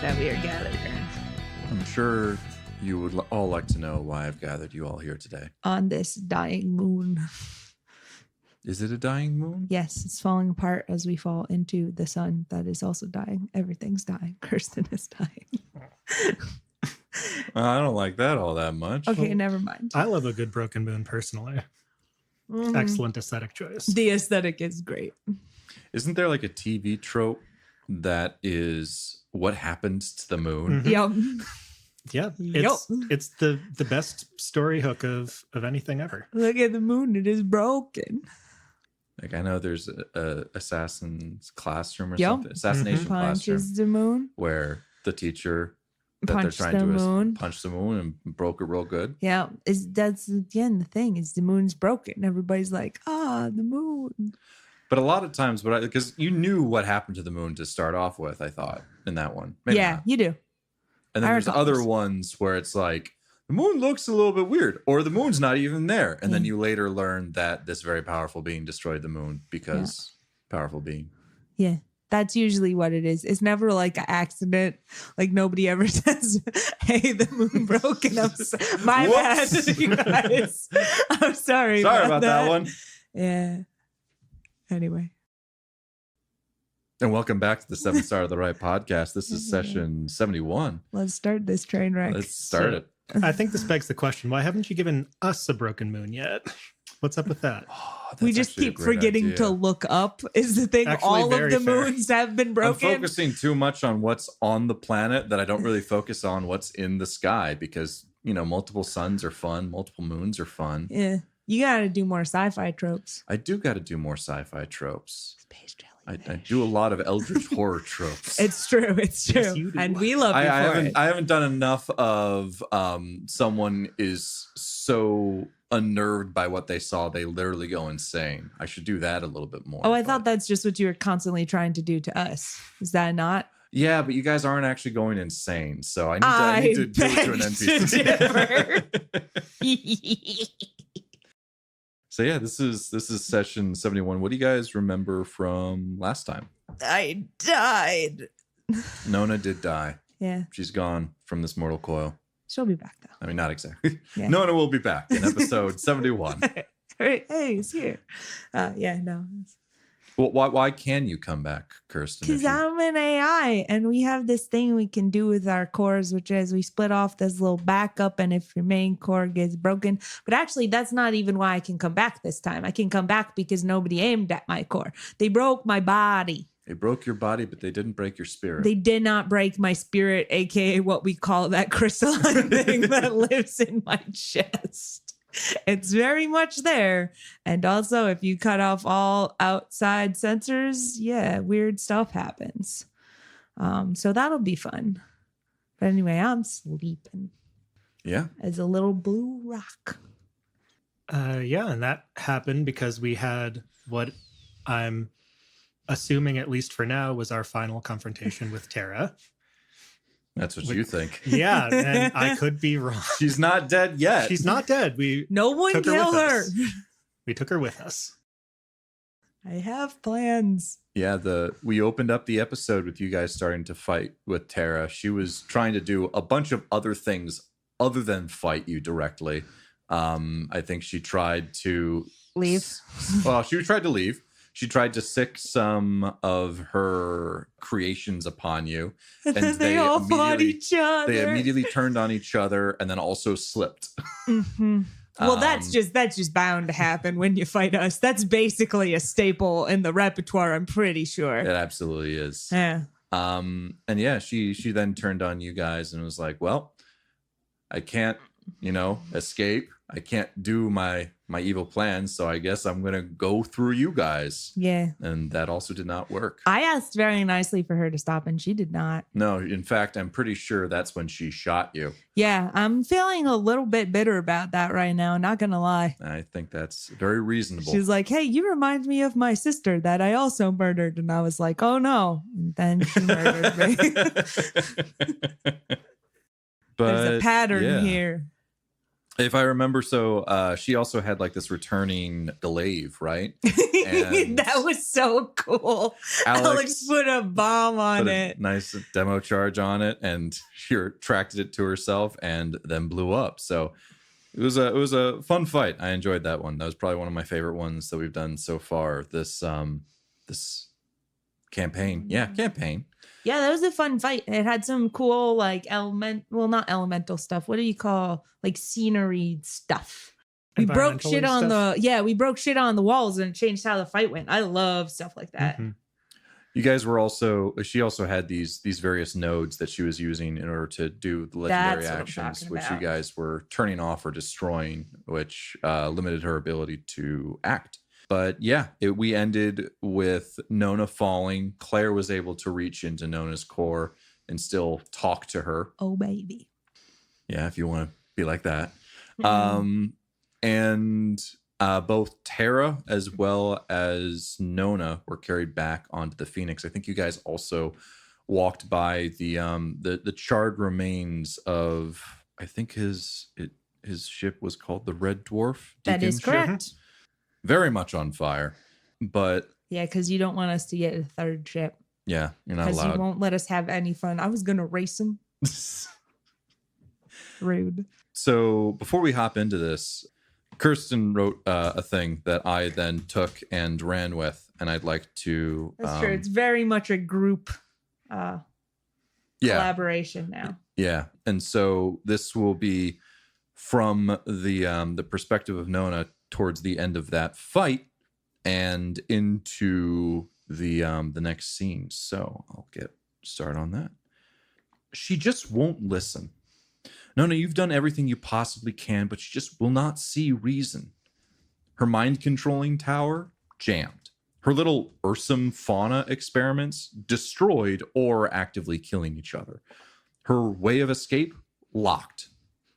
that we are gathered here I'm sure you would all like to know why I've gathered you all here today. on this dying moon. Is it a dying moon? Yes, it's falling apart as we fall into the sun that is also dying. Everything's dying. Kirsten is dying. I don't like that all that much. Okay, never mind. I love a good broken moon personally. Excellent aesthetic choice. The aesthetic is great. Isn't there like a TV trope that is what happens to the moon? Mm-hmm. Yep. Yeah, it's the best story hook of anything ever. Look at the moon. It is broken. Like I know there's a assassin's classroom or Yep. something, assassination classroom, Punches the moon. where the teacher that Punch they're trying the to moon. punch the moon and broke it real good. Yeah, that's again the thing is the moon's broken. Everybody's like, the moon. But a lot of times, because you knew what happened to the moon to start off with, I thought in that one. Maybe Yeah, not. you do. And then I there's recall other this. ones where it's like the moon looks a little bit weird, or the moon's not even there, and then you later learn that this very powerful being destroyed the moon because powerful being. Yeah, that's usually what it is. It's never like an accident. Like nobody ever says, "Hey, the moon broke," and my bad, you guys. I'm sorry. Sorry about that one. Yeah. Anyway. And welcome back to the 7 Star of the Right podcast. This is session 71. Let's start this train wreck. Let's start it. I think this begs the question, why haven't you given us a broken moon yet? What's up with that? Oh, that's We just actually a keep great forgetting idea. to look up is the thing. Actually, All of very the fair. moons have been I'm broken. focusing too much on what's on the planet that I don't really focus on what's in the sky because, multiple suns are fun. Multiple moons are fun. Yeah. You got to do more sci-fi tropes. I do got to do more sci-fi tropes. Space I jellyfish. do a lot of eldritch horror tropes. It's true. It's true. Yes, you do. And we love you for it. I haven't done enough of someone is so unnerved by what they saw they literally go insane. I should do that a little bit more. Oh, I thought that's just what you were constantly trying to do to us. Is that not? Yeah, but you guys aren't actually going insane, so I need to do it to an NPC. So yeah, this is session 71. What do you guys remember from last time? I died. Nona did die. Yeah. She's gone from this mortal coil. She'll be back though. I mean, not exactly. Yeah. Nona will be back in episode 71. Hey, he's here. Yeah, no. Well, why can you come back, Kirsten? Because I'm an AI and we have this thing we can do with our cores, which is we split off this little backup. And if your main core gets broken, but actually that's not even why I can come back this time. I can come back because nobody aimed at my core. They broke my body. They broke your body, but they didn't break your spirit. They did not break my spirit, aka what we call that crystalline thing that lives in my chest. It's very much there. And also, if you cut off all outside sensors, weird stuff happens. So that'll be fun. But anyway, I'm sleeping. Yeah. As a little blue rock. And that happened because we had what I'm assuming, at least for now, was our final confrontation with Terra. That's what you think. Yeah, and I could be wrong. She's not dead yet. She's not dead. No one took kill with her. us. We took her with us. I have plans. Yeah, we opened up the episode with you guys starting to fight with Terra. She was trying to do a bunch of other things other than fight you directly. I think she tried to Leave. Well, she tried to leave. She tried to sick some of her creations upon you, and they all fought each other. They immediately turned on each other, and then also slipped. Mm-hmm. Well, that's just bound to happen when you fight us. That's basically a staple in the repertoire. I'm pretty sure. It absolutely is. Yeah. And yeah, she then turned on you guys and was like, "Well, I can't, escape. I can't do my evil plans, so I guess I'm gonna go through you guys." Yeah. And that also did not work. I asked very nicely for her to stop, and she did not. No, in fact, I'm pretty sure that's when she shot you. Yeah, I'm feeling a little bit bitter about that right now, not gonna lie. I think that's very reasonable. She's like, "Hey, you remind me of my sister that I also murdered." And I was like, "Oh no." And then she murdered me. But There's a pattern here. If I remember, so she also had like this returning glaive, right? And That was so cool. Alex put a bomb on put a it. nice demo charge on it, and she retracted it to herself, and then blew up. So it was a fun fight. I enjoyed that one. That was probably one of my favorite ones that we've done so far. This campaign, campaign. Yeah, that was a fun fight. It had some cool like not elemental stuff. What do you call like scenery stuff? We broke shit on we broke shit on the walls and it changed how the fight went. I love stuff like that. Mm-hmm. You guys were she also had these various nodes that she was using in order to do the legendary actions, which you guys were turning off or destroying, which limited her ability to act. But yeah, we ended with Nona falling. Claire was able to reach into Nona's core and still talk to her. Oh, baby. Yeah, if you want to be like that. Mm. And both Terra as well as Nona were carried back onto the Phoenix. I think you guys also walked by the charred remains of, I think his ship was called the Red Dwarf. That is correct. Ship. Very much on fire, but yeah, because you don't want us to get a third ship. Yeah, you're not allowed. Because you won't let us have any fun. I was gonna race him. Rude. So before we hop into this, Kirsten wrote a thing that I then took and ran with, and I'd like to. That's true. It's very much a group collaboration now. Yeah, and so this will be from the perspective of Nona towards the end of that fight and into the next scene. So I'll get started on that. She just won't listen. Nona, you've done everything you possibly can, but she just will not see reason. Her mind-controlling tower, jammed. Her little Ursum fauna experiments, destroyed or actively killing each other. Her way of escape, locked.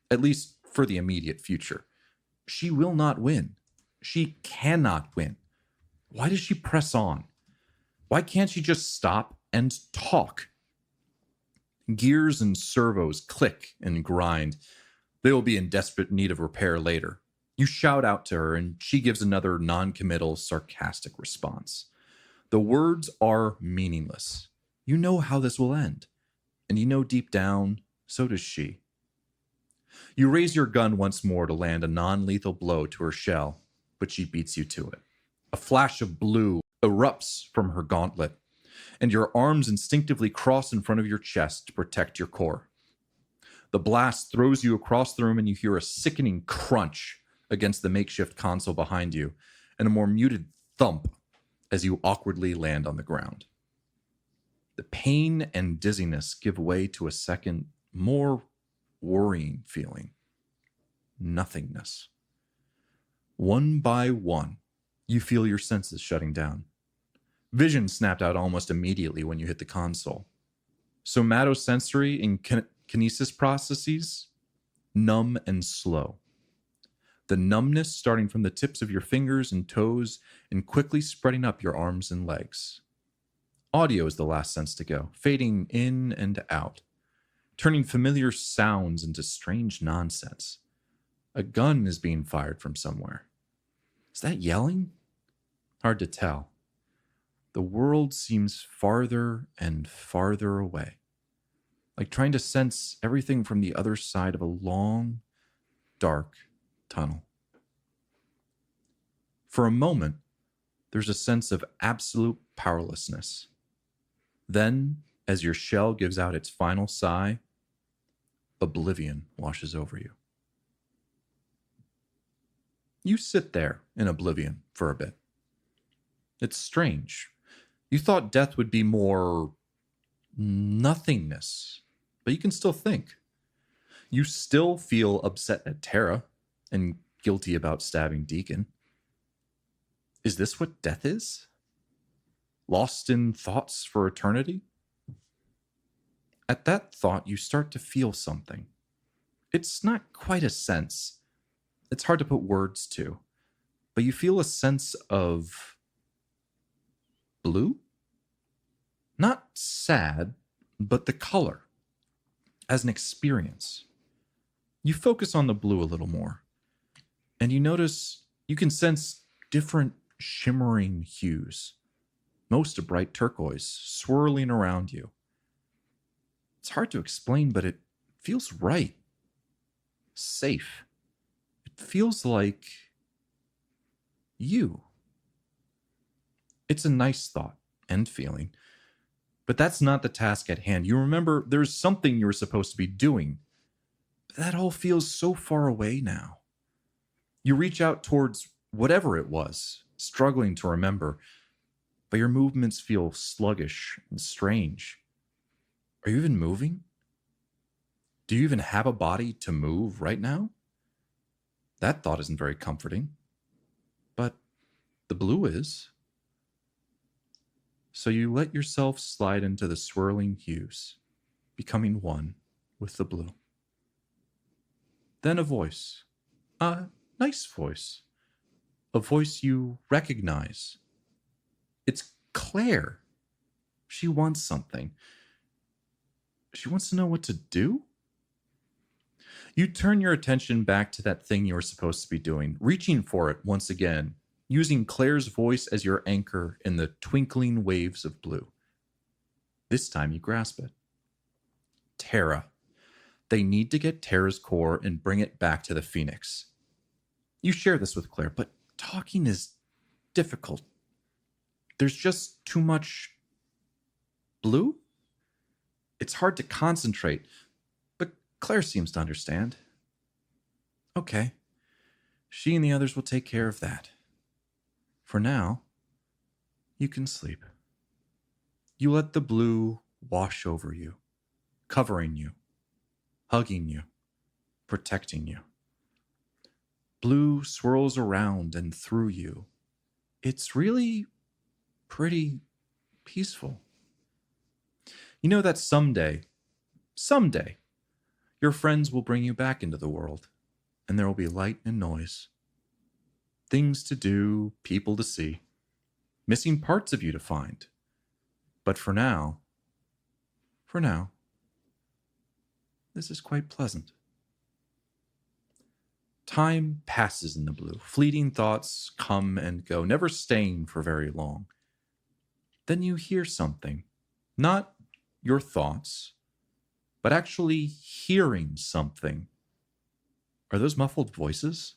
At least for the immediate future. She will not win. She cannot win. Why does she press on? Why can't she just stop and talk? Gears and servos click and grind. They will be in desperate need of repair later. You shout out to her, and she gives another non-committal, sarcastic response. The words are meaningless. You know how this will end. And you know deep down, so does she. You raise your gun once more to land a non-lethal blow to her shell, but she beats you to it. A flash of blue erupts from her gauntlet, and your arms instinctively cross in front of your chest to protect your core. The blast throws you across the room, and you hear a sickening crunch against the makeshift console behind you, and a more muted thump as you awkwardly land on the ground. The pain and dizziness give way to a second, more worrying feeling. Nothingness. One by one, you feel your senses shutting down. Vision snapped out almost immediately when you hit the console. Somatosensory and kinesis processes, numb and slow. The numbness starting from the tips of your fingers and toes and quickly spreading up your arms and legs. Audio is the last sense to go, fading in and out, turning familiar sounds into strange nonsense. A gun is being fired from somewhere. Is that yelling? Hard to tell. The world seems farther and farther away, like trying to sense everything from the other side of a long, dark tunnel. For a moment, there's a sense of absolute powerlessness. Then, as your shell gives out its final sigh, oblivion washes over you. You sit there in oblivion for a bit. It's strange. You thought death would be more nothingness, but you can still think. You still feel upset at Terra and guilty about stabbing Deacon. Is this what death is? Lost in thoughts for eternity? At that thought, you start to feel something. It's not quite a sense. It's hard to put words to, but you feel a sense of blue? Not sad, but the color as an experience. You focus on the blue a little more, and you notice you can sense different shimmering hues, most a bright turquoise, swirling around you. It's hard to explain, but it feels right. Safe. It feels like you. It's a nice thought and feeling, but that's not the task at hand. You remember there's something you were supposed to be doing. That all feels so far away now. You reach out towards whatever it was, struggling to remember, but your movements feel sluggish and strange. Are you even moving? Do you even have a body to move right now? That thought isn't very comforting, but the blue is. So you let yourself slide into the swirling hues, becoming one with the blue. Then a voice, a nice voice, a voice you recognize. It's Claire. She wants something. She wants to know what to do? You turn your attention back to that thing you were supposed to be doing, reaching for it once again, using Claire's voice as your anchor in the twinkling waves of blue. This time you grasp it. Terra. They need to get Terra's core and bring it back to the Phoenix. You share this with Claire, but talking is difficult. There's just too much blue? It's hard to concentrate, but Claire seems to understand. Okay. She and the others will take care of that. For now, you can sleep. You let the blue wash over you, covering you, hugging you, protecting you. Blue swirls around and through you. It's really pretty peaceful. You know that someday, your friends will bring you back into the world, and there will be light and noise. Things to do, people to see, missing parts of you to find. But for now, this is quite pleasant. Time passes in the blue. Fleeting thoughts come and go, never staying for very long. Then you hear something. Not your thoughts, but actually hearing something. Are those muffled voices?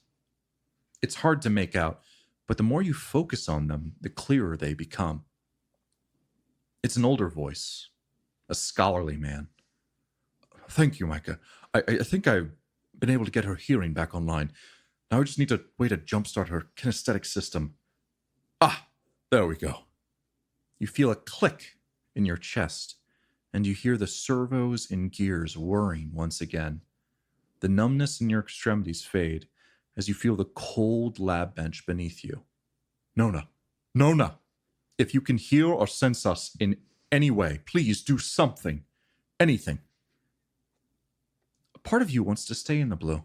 It's hard to make out, but the more you focus on them, the clearer they become. It's an older voice, a scholarly man. Thank you, Micah. I think I've been able to get her hearing back online. Now I just need a way to jumpstart her kinesthetic system. Ah, there we go. You feel a click in your chest, and you hear the servos and gears whirring once again. The numbness in your extremities fade as you feel the cold lab bench beneath you. Nona, if you can hear or sense us in any way, please do something, anything. A part of you wants to stay in the blue,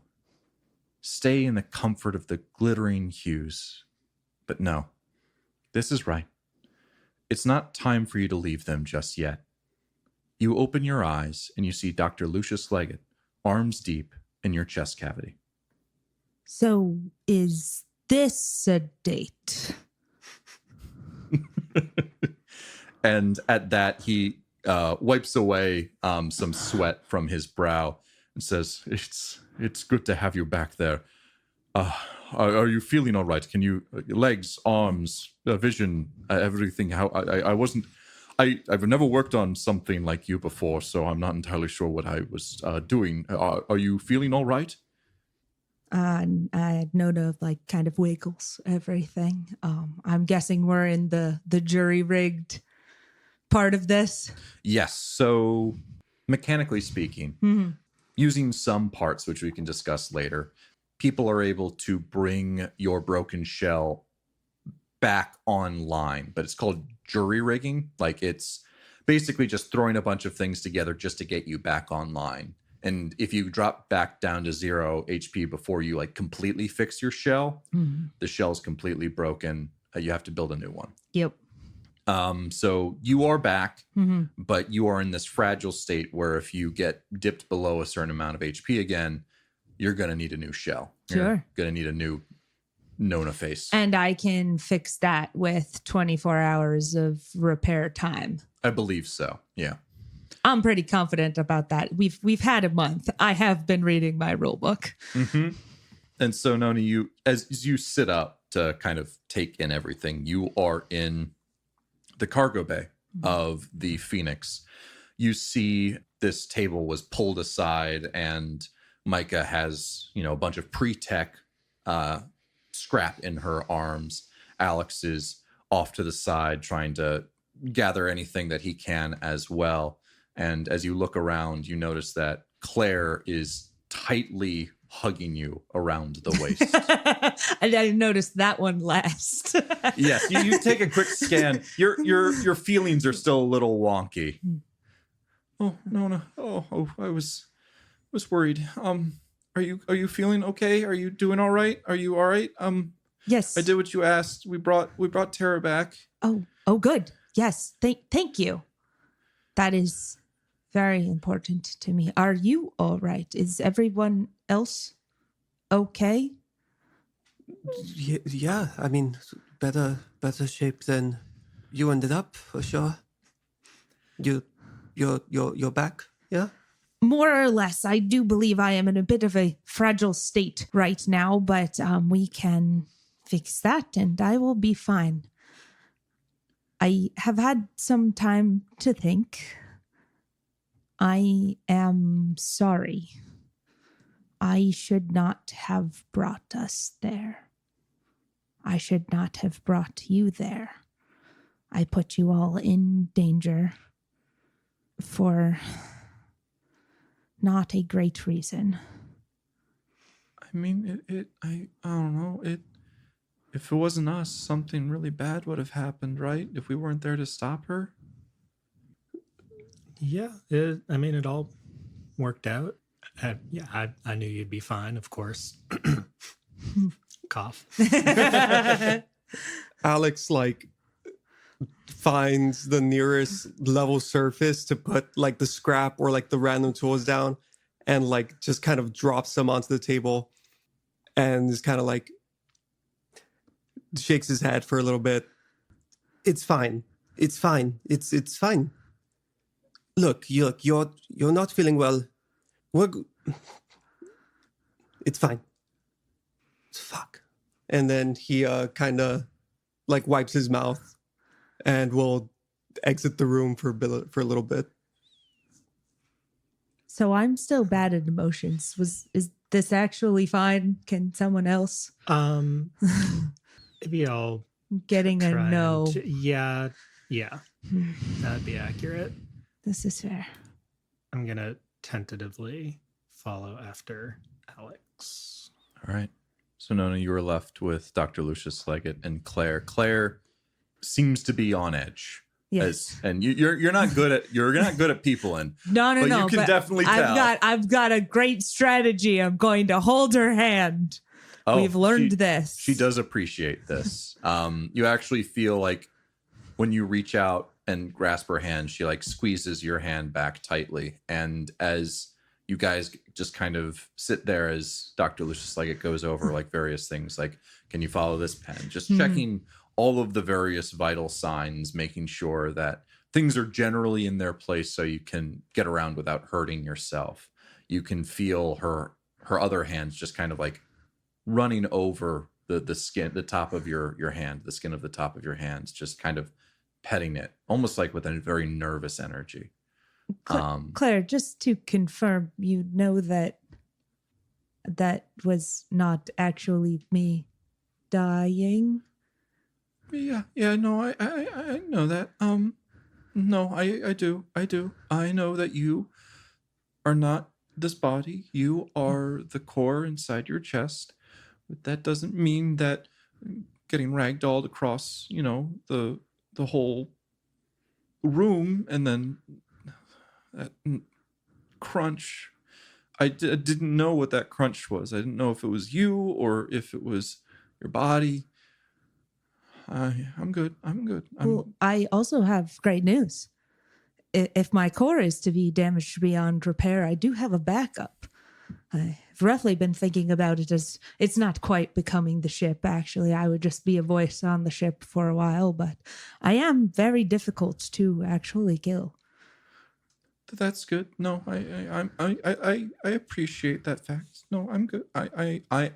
stay in the comfort of the glittering hues. But no, this is right. It's not time for you to leave them just yet. You open your eyes and you see Dr. Lucius Leggett, arms deep in your chest cavity. So is this a date? And at that, he wipes away some sweat from his brow and says, It's good to have you back there. Are you feeling all right? Can you, legs, arms, vision, everything? I've never worked on something like you before, so I'm not entirely sure what I was doing. Are you feeling all right? I had Nona like kind of wiggles everything. I'm guessing we're in the jury rigged part of this. Yes. So mechanically speaking, using some parts, which we can discuss later, people are able to bring your broken shell back online, but it's called jury rigging. Like, it's basically just throwing a bunch of things together just to get you back online. And if you drop back down to 0 HP before you like completely fix your shell, the shell's completely broken. You have to build a new one. Yep. So you are back, but you are in this fragile state where if you get dipped below a certain amount of HP again, you're going to need a new shell. Sure. You're going to need a new Nona face. And I can fix that with 24 hours of repair time. I believe so. Yeah. I'm pretty confident about that. We've had a month. I have been reading my rule book. Mm-hmm. And so, Nona, you as you sit up to kind of take in everything, you are in the cargo bay of the Phoenix. You see this table was pulled aside, and Micah has, a bunch of pre-tech scrap in her arms. Alex is off to the side trying to gather anything that he can as well. And as you look around, you notice that Claire is tightly hugging you around the waist. I noticed that one last. Yes, you take a quick scan. Your feelings are still a little wonky. Oh, Nona. Oh, I was worried. Are you feeling okay? Are you doing all right? Are you all right? Yes. I did what you asked. We brought Terra back. Oh, good. Yes. Thank you. That is very important to me. Are you all right? Is everyone else okay? Yeah. I mean, better shape than you ended up for sure. You're back. Yeah. More or less. I do believe I am in a bit of a fragile state right now, but we can fix that and I will be fine. I have had some time to think. I am sorry. I should not have brought us there. I should not have brought you there. I put you all in danger for not a great reason. I mean, I don't know. If it wasn't us, something really bad would have happened, right? If we weren't there to stop her. Yeah, it all worked out. I knew you'd be fine, of course. Cough. Alex finds the nearest level surface to put the scrap or the random tools down, and just kind of drops them onto the table, and is kind of shakes his head for a little bit. It's fine. It's fine. It's fine. Look, you're not feeling well. It's fine. Fuck. And then he kind of wipes his mouth and will exit the room for a little bit. So I'm still bad at emotions. Is this actually fine? Can someone else? Maybe I'll Getting a try no. Yeah, that'd be accurate. This is fair. I'm gonna tentatively follow after Alex. All right. So, Nona, you were left with Dr. Lucius Leggett and Claire. Claire seems to be on edge. Yes. And you're not good at people, and No. but you can definitely tell. I've got a great strategy. I'm going to hold her hand. We've learned this. She does appreciate this. You actually feel like when you reach out and grasp her hand, she squeezes your hand back tightly. And as you guys just kind of sit there as Dr. Lucius Leggett goes over various things, can you follow this pen? Just checking all of the various vital signs, making sure that things are generally in their place so you can get around without hurting yourself. You can feel her other hands just kind of running over the skin, the top of your hand, the skin of the top of your hands, just kind of petting it, almost with a very nervous energy. Claire, just to confirm, you know that was not actually me dying? Yeah, no, I know that. No, I do. I know that you are not this body. You are the core inside your chest. But that doesn't mean that getting ragdolled across, the whole room, and then that crunch. I didn't know what that crunch was. I didn't know if it was you or if it was your body. I'm good. Well, I also have great news. If my core is to be damaged beyond repair, I do have a backup. I've roughly been thinking about it as it's not quite becoming the ship, actually. I would just be a voice on the ship for a while, but I am very difficult to actually kill. That's good. No, I appreciate that fact. No, I'm good. I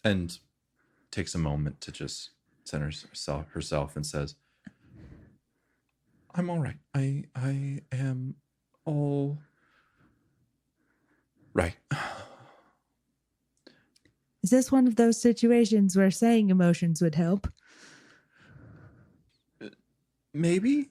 and takes a moment to just center herself and says, I'm all right. I am all right. Is this one of those situations where saying emotions would help? Maybe.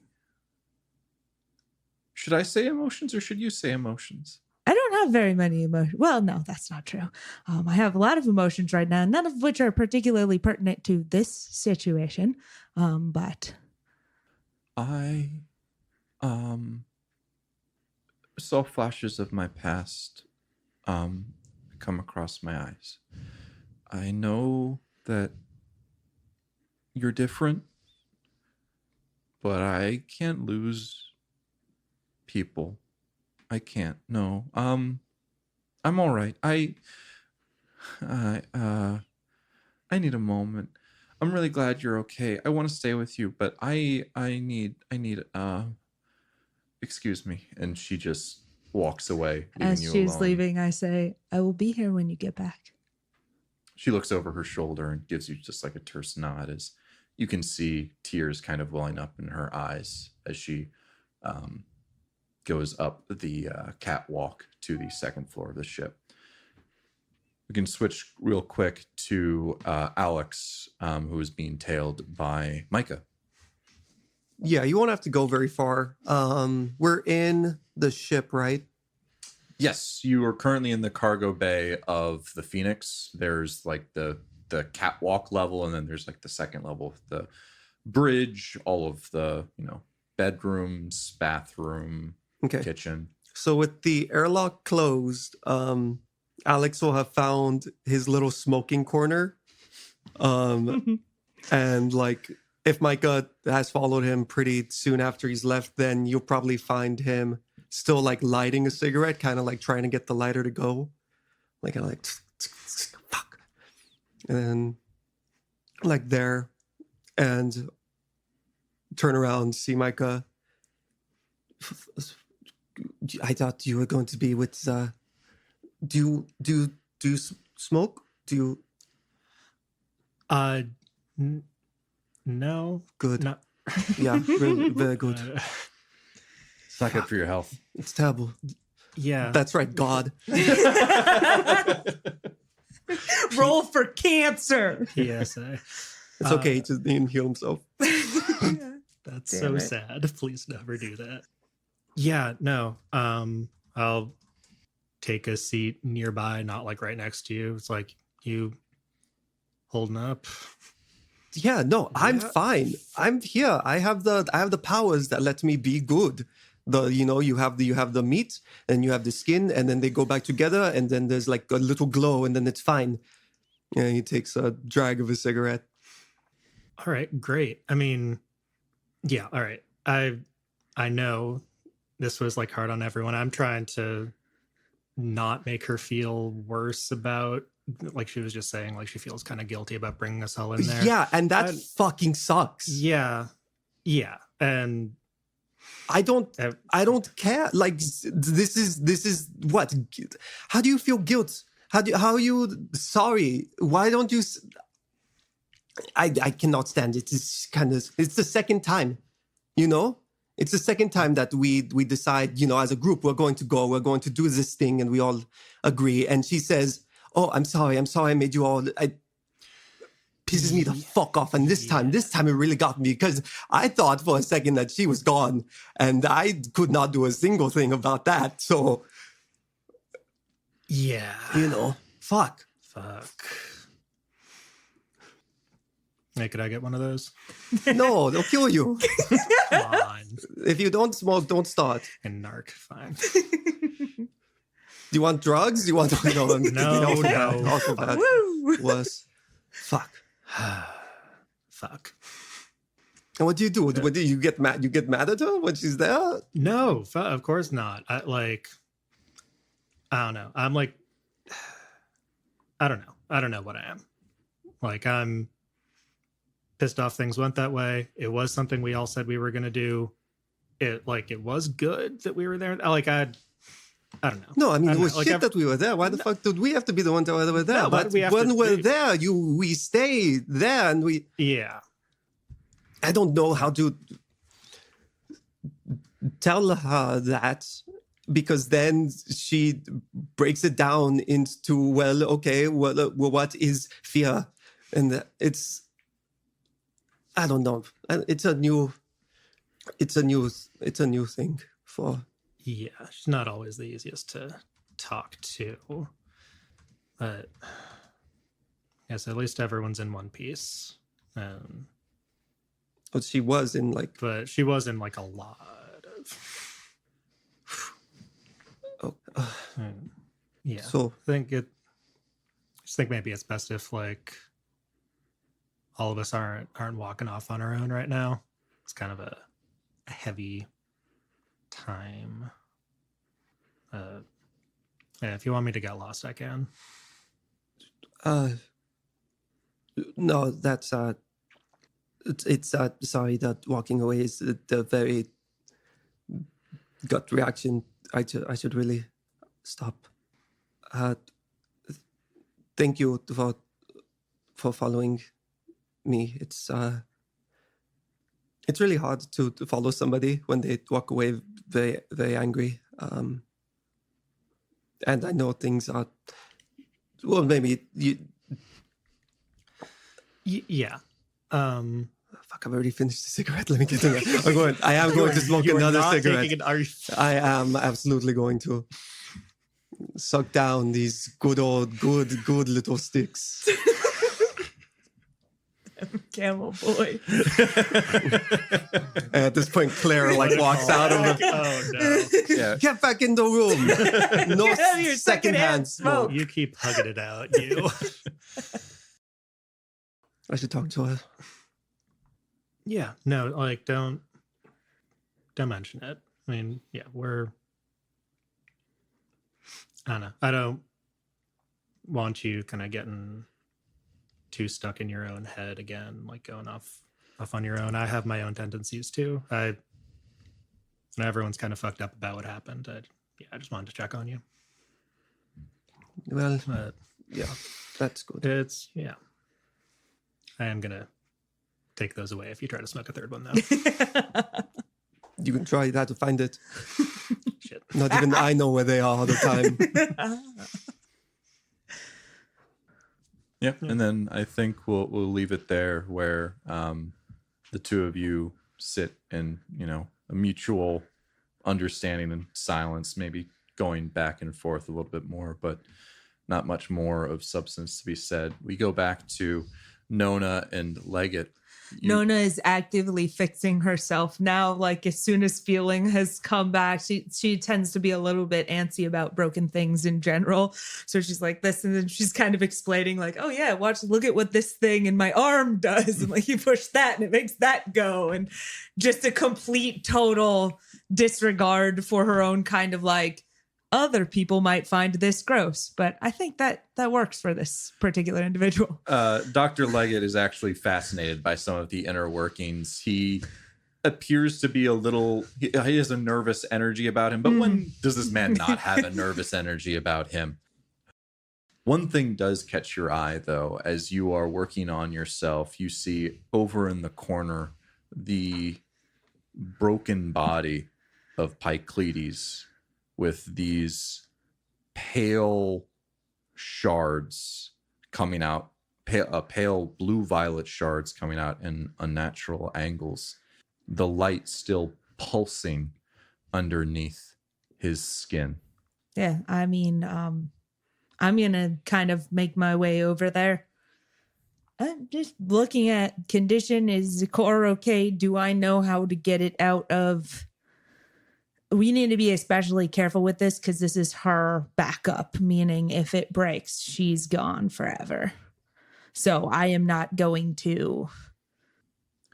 Should I say emotions or should you say emotions? I don't have very many emotions. Well, no, that's not true. I have a lot of emotions right now, none of which are particularly pertinent to this situation. But I saw flashes of my past come across my eyes. I know that you're different, but I can't lose people. I can't. No. I'm all right. I need a moment. I'm really glad you're okay. I want to stay with you, but I need excuse me. And she just walks away, leaving as you she's alone. leaving, I say, I will be here when you get back. She looks over her shoulder and gives you just like a terse nod as you can see tears kind of welling up in her eyes as she goes up the catwalk to the second floor of the ship. We can switch real quick to Alex, who is being tailed by Micah. Yeah, you won't have to go very far. We're in the ship, right? Yes, you are currently in the cargo bay of the Phoenix. There's like the catwalk level, and then there's like the second level of the bridge, all of the, bedrooms, bathroom, Okay. kitchen. So with the airlock closed, Alex will have found his little smoking corner. And like if Micah has followed him pretty soon after he's left, then you'll probably find him still like lighting a cigarette, kind of like trying to get the lighter to go. Like fuck. And then like there and turn around, see Micah. I thought you were going to be with do you smoke? Do you No. good? No. Yeah, really, very good. It's not good for your health. It's terrible. Yeah. That's right, God. Roll for cancer. PSA. It's okay, he just didn't heal himself. That's Damn so it. sad. Please never do that. Yeah, no. I'll take a seat nearby, not like right next to you. It's like, you holding up? Yeah, no, I'm Yeah. fine. I'm here. I have the powers that let me be good. You have the meat and you have the skin, and then they go back together, and then there's like a little glow, and then it's fine. And he takes a drag of his cigarette. All right, great. I mean, yeah, all right. I know this was like hard on everyone. I'm trying to not make her feel worse about, like she was just saying, like she feels kind of guilty about bringing us all in there. Yeah, and that And- fucking sucks. Yeah. And I don't care. Like this is what? How do you feel guilt? How are you sorry? Why don't you? I cannot stand it. It's the second time, It's the second time that we decide, as a group, we're going to do this thing, and we all agree. And she says, "Oh, I'm sorry I made you all." Pisses me the fuck off. And this time it really got me, because I thought for a second that she was gone, and I could not do a single thing about that. So, yeah. fuck. Hey, could I get one of those? No, they'll kill you. Come on. If you don't smoke, don't start. And narc, fine. Do you want drugs? Do you want No. Also bad. Woo! Worse. Fuck. Fuck. And what do you do? What do you get mad? You get mad at her when she's there? No, of course not. I don't know. I'm like, I don't know. I don't know what I am. Like, I'm pissed off things went that way. It was something we all said we were going to do. It was good that we were there. I don't know. No, I mean, I it don't was know. Like, shit that we were there. Why the fuck did we have to be the ones that were there? No, why but do we have when to- we're there, we stay there, and we. Yeah. I don't know how to tell her that, because then she breaks it down into, well, okay, well, what is fear? And it's, I don't know. It's a new thing for. Yeah. She's not always the easiest to talk to. But yes, at least everyone's in one piece. But she was in like. But she was in like a lot of. Yeah. So I just think maybe it's best if like all of us aren't walking off on our own right now. It's kind of a heavy time. Yeah, if you want me to get lost, I can. no, that's it's sorry that walking away is the very gut reaction. I should really stop. Thank you for following me. It's really hard to follow somebody when they walk away very, very angry. And I know things are, well, maybe you. Yeah. Fuck! I've already finished the cigarette. Let me get in there. I am going to smoke You are another not cigarette. taking an- I am absolutely going to suck down these good little sticks. Camel boy. And at this point, Claire like walks out of the. Oh no! Yeah. Get back in the room. No Get out of your secondhand smoke. You keep hugging it out, you. I should talk to her. Yeah, no, like don't mention it. I mean, yeah, I don't know. I don't want you kind of getting too stuck in your own head again, like going off on your own. I have my own tendencies too. And everyone's kind of fucked up about what happened. I just wanted to check on you. Well, But yeah, that's good. it's I am gonna take those away if you try to smoke a third one though. You can try that to find it. Shit. Not even I know where they are all the time. Yeah, and then I think we'll leave it there, where the two of you sit in a mutual understanding and silence, maybe going back and forth a little bit more, but not much more of substance to be said. We go back to Nona and Leggett. Nona is actively fixing herself now. Like, as soon as feeling has come back, she tends to be a little bit antsy about broken things in general. So she's like this, and then she's kind of explaining like, oh yeah, look at what this thing in my arm does. And like, you push that and it makes that go. And just a complete total disregard for her own kind of like, other people might find this gross, but I think that works for this particular individual. Dr. Leggett is actually fascinated by some of the inner workings. He appears to be he has a nervous energy about him, but when does this man not have a nervous energy about him? One thing does catch your eye, though, as you are working on yourself. You see over in the corner the broken body of Pycleides, with these pale shards coming out, pale blue-violet shards coming out in unnatural angles. The light still pulsing underneath his skin. Yeah, I mean, I'm going to kind of make my way over there. I'm just looking at condition. Is the core okay? Do I know how to get it out of... We need to be especially careful with this because this is her backup, meaning if it breaks, she's gone forever. So I am not going to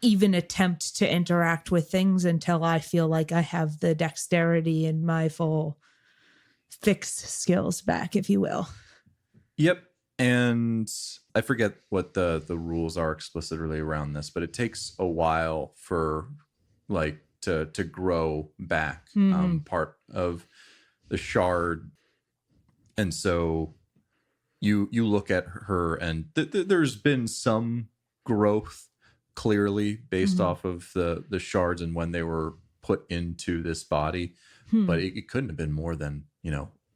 even attempt to interact with things until I feel like I have the dexterity and my full fix skills back, if you will. Yep. And I forget what the rules are explicitly around this, but it takes a while for like to grow back part of the shard. And so you look at her and there's been some growth clearly based off of the shards and when they were put into this body, but it couldn't have been more than,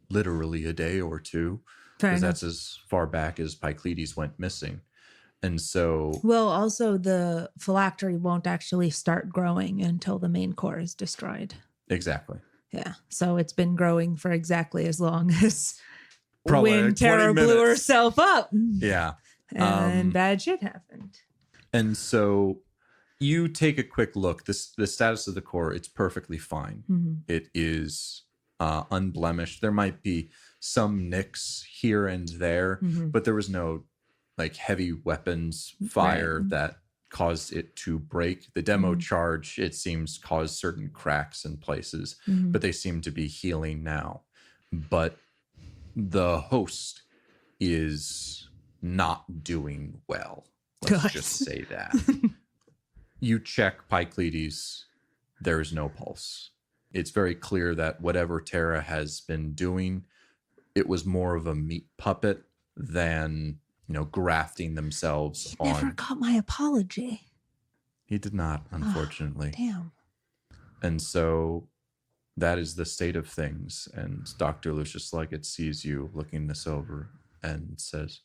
literally a day or two, Fair because enough. that's as far back as Pycleides went missing. And so Well, also the phylactery won't actually start growing until the main core is destroyed. exactly. Yeah. So it's been growing for exactly as long as Probably when like 20 Terra blew minutes. herself up. Yeah. And bad shit happened. And so you take a quick look. The status of the core, it's perfectly fine. It is unblemished. There might be some nicks here and there, but there was no like heavy weapons fire that caused it to break. The demo charge, it seems, caused certain cracks in places, but they seem to be healing now. But the host is not doing well. Let's Good. just say that. You check Pycleides, there is no pulse. It's very clear that whatever Terra has been doing, it was more of a meat puppet than, grafting themselves on. Never got my apology. He did not, unfortunately. Damn. And so that is the state of things. And Dr. Lucius Leggett sees you looking this over and says,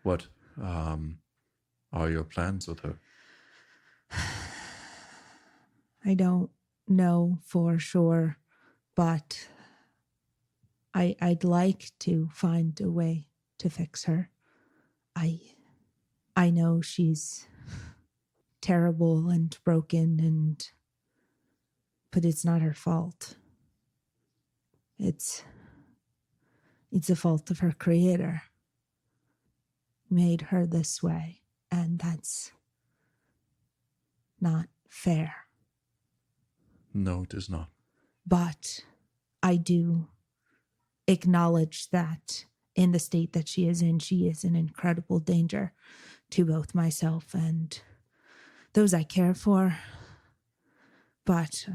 what are your plans with her? I don't know for sure, but I'd like to find a way to fix her. I know she's terrible and broken, but it's not her fault. It's the fault of her creator. Made her this way, and that's not fair. No, it is not. But I do acknowledge that in the state that she is in incredible danger to both myself and those I care for. But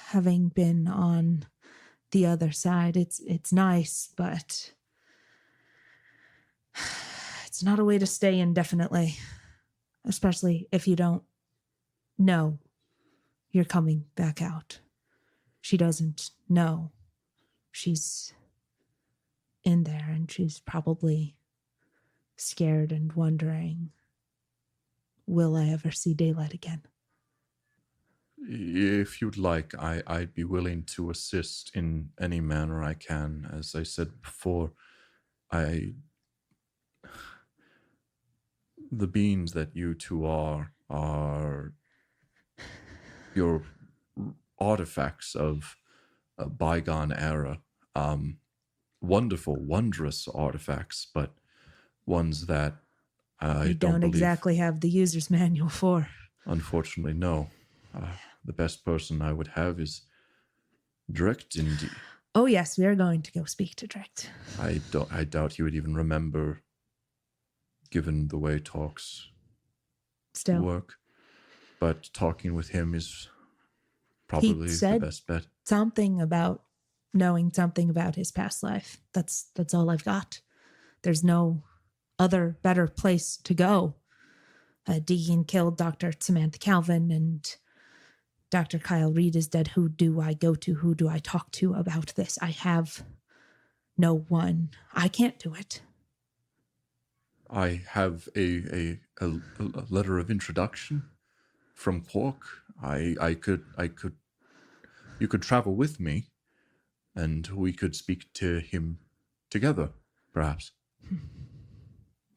having been on the other side, it's nice, but it's not a way to stay indefinitely, especially if you don't know you're coming back out. She doesn't know she's in there, and she's probably scared and wondering, will I ever see daylight again? If you'd like, I'd be willing to assist in any manner I can. As I said before, the beings that you two are your artifacts of a bygone era. Wonderful, wondrous artifacts, but ones that I We don't believe, exactly have the user's manual for. unfortunately, no. The best person I would have is Direct indeed. Oh, yes, we are going to go speak to Direct. I doubt he would even remember, given the way talks Still, work. But talking with him is probably the said best bet. something about knowing something about his past life. That's all I've got. There's no other better place to go. Deegan killed Dr. Samantha Calvin, and Dr. Kyle Reed is dead. Who do I go to? Who do I talk to about this? I have no one. I can't do it. I have a letter of introduction from Quark. You could travel with me, and we could speak to him together, perhaps.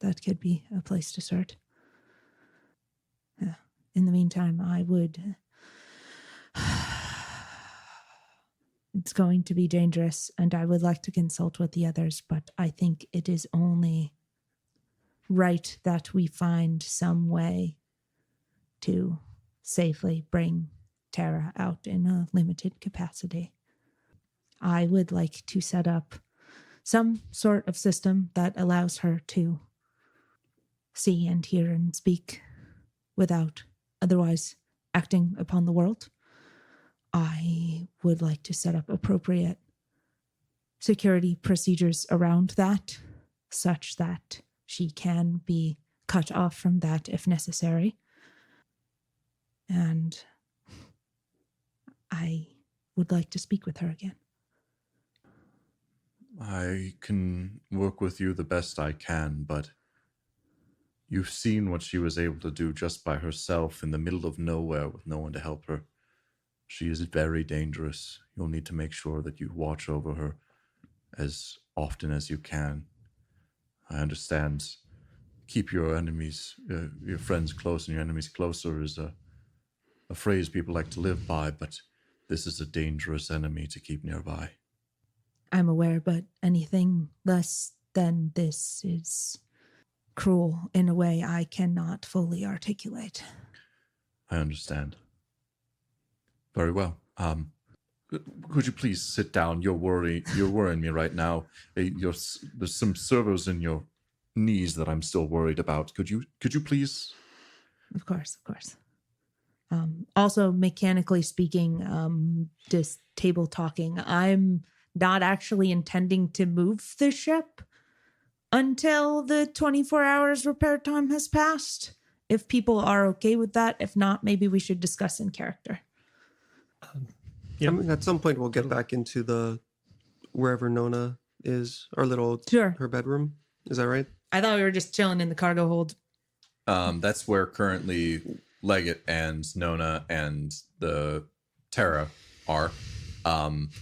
That could be a place to start. In the meantime, I would... It's going to be dangerous, and I would like to consult with the others, but I think it is only right that we find some way to safely bring Terra out in a limited capacity. I would like to set up some sort of system that allows her to see and hear and speak without otherwise acting upon the world. I would like to set up appropriate security procedures around that, such that she can be cut off from that if necessary. And I would like to speak with her again. I can work with you the best I can, but you've seen what she was able to do just by herself in the middle of nowhere with no one to help her. She is very dangerous. You'll need to make sure that you watch over her as often as you can. I understand. Keep your enemies, your friends close and your enemies closer is a phrase people like to live by, but this is a dangerous enemy to keep nearby. I'm aware, but anything less than this is cruel in a way I cannot fully articulate. I understand. Very well. Could you please sit down? You're worrying me right now. There's some servos in your knees that I'm still worried about. Could you please? Of course. Also, mechanically speaking, just table talking, I'm not actually intending to move the ship until the 24 hours repair time has passed. If people are okay with that, if not, maybe we should discuss in character. I mean, at some point, we'll get back into the wherever Nona is, our little her bedroom. Is that right? I thought we were just chilling in the cargo hold. That's where currently Leggett and Nona and the Terra are.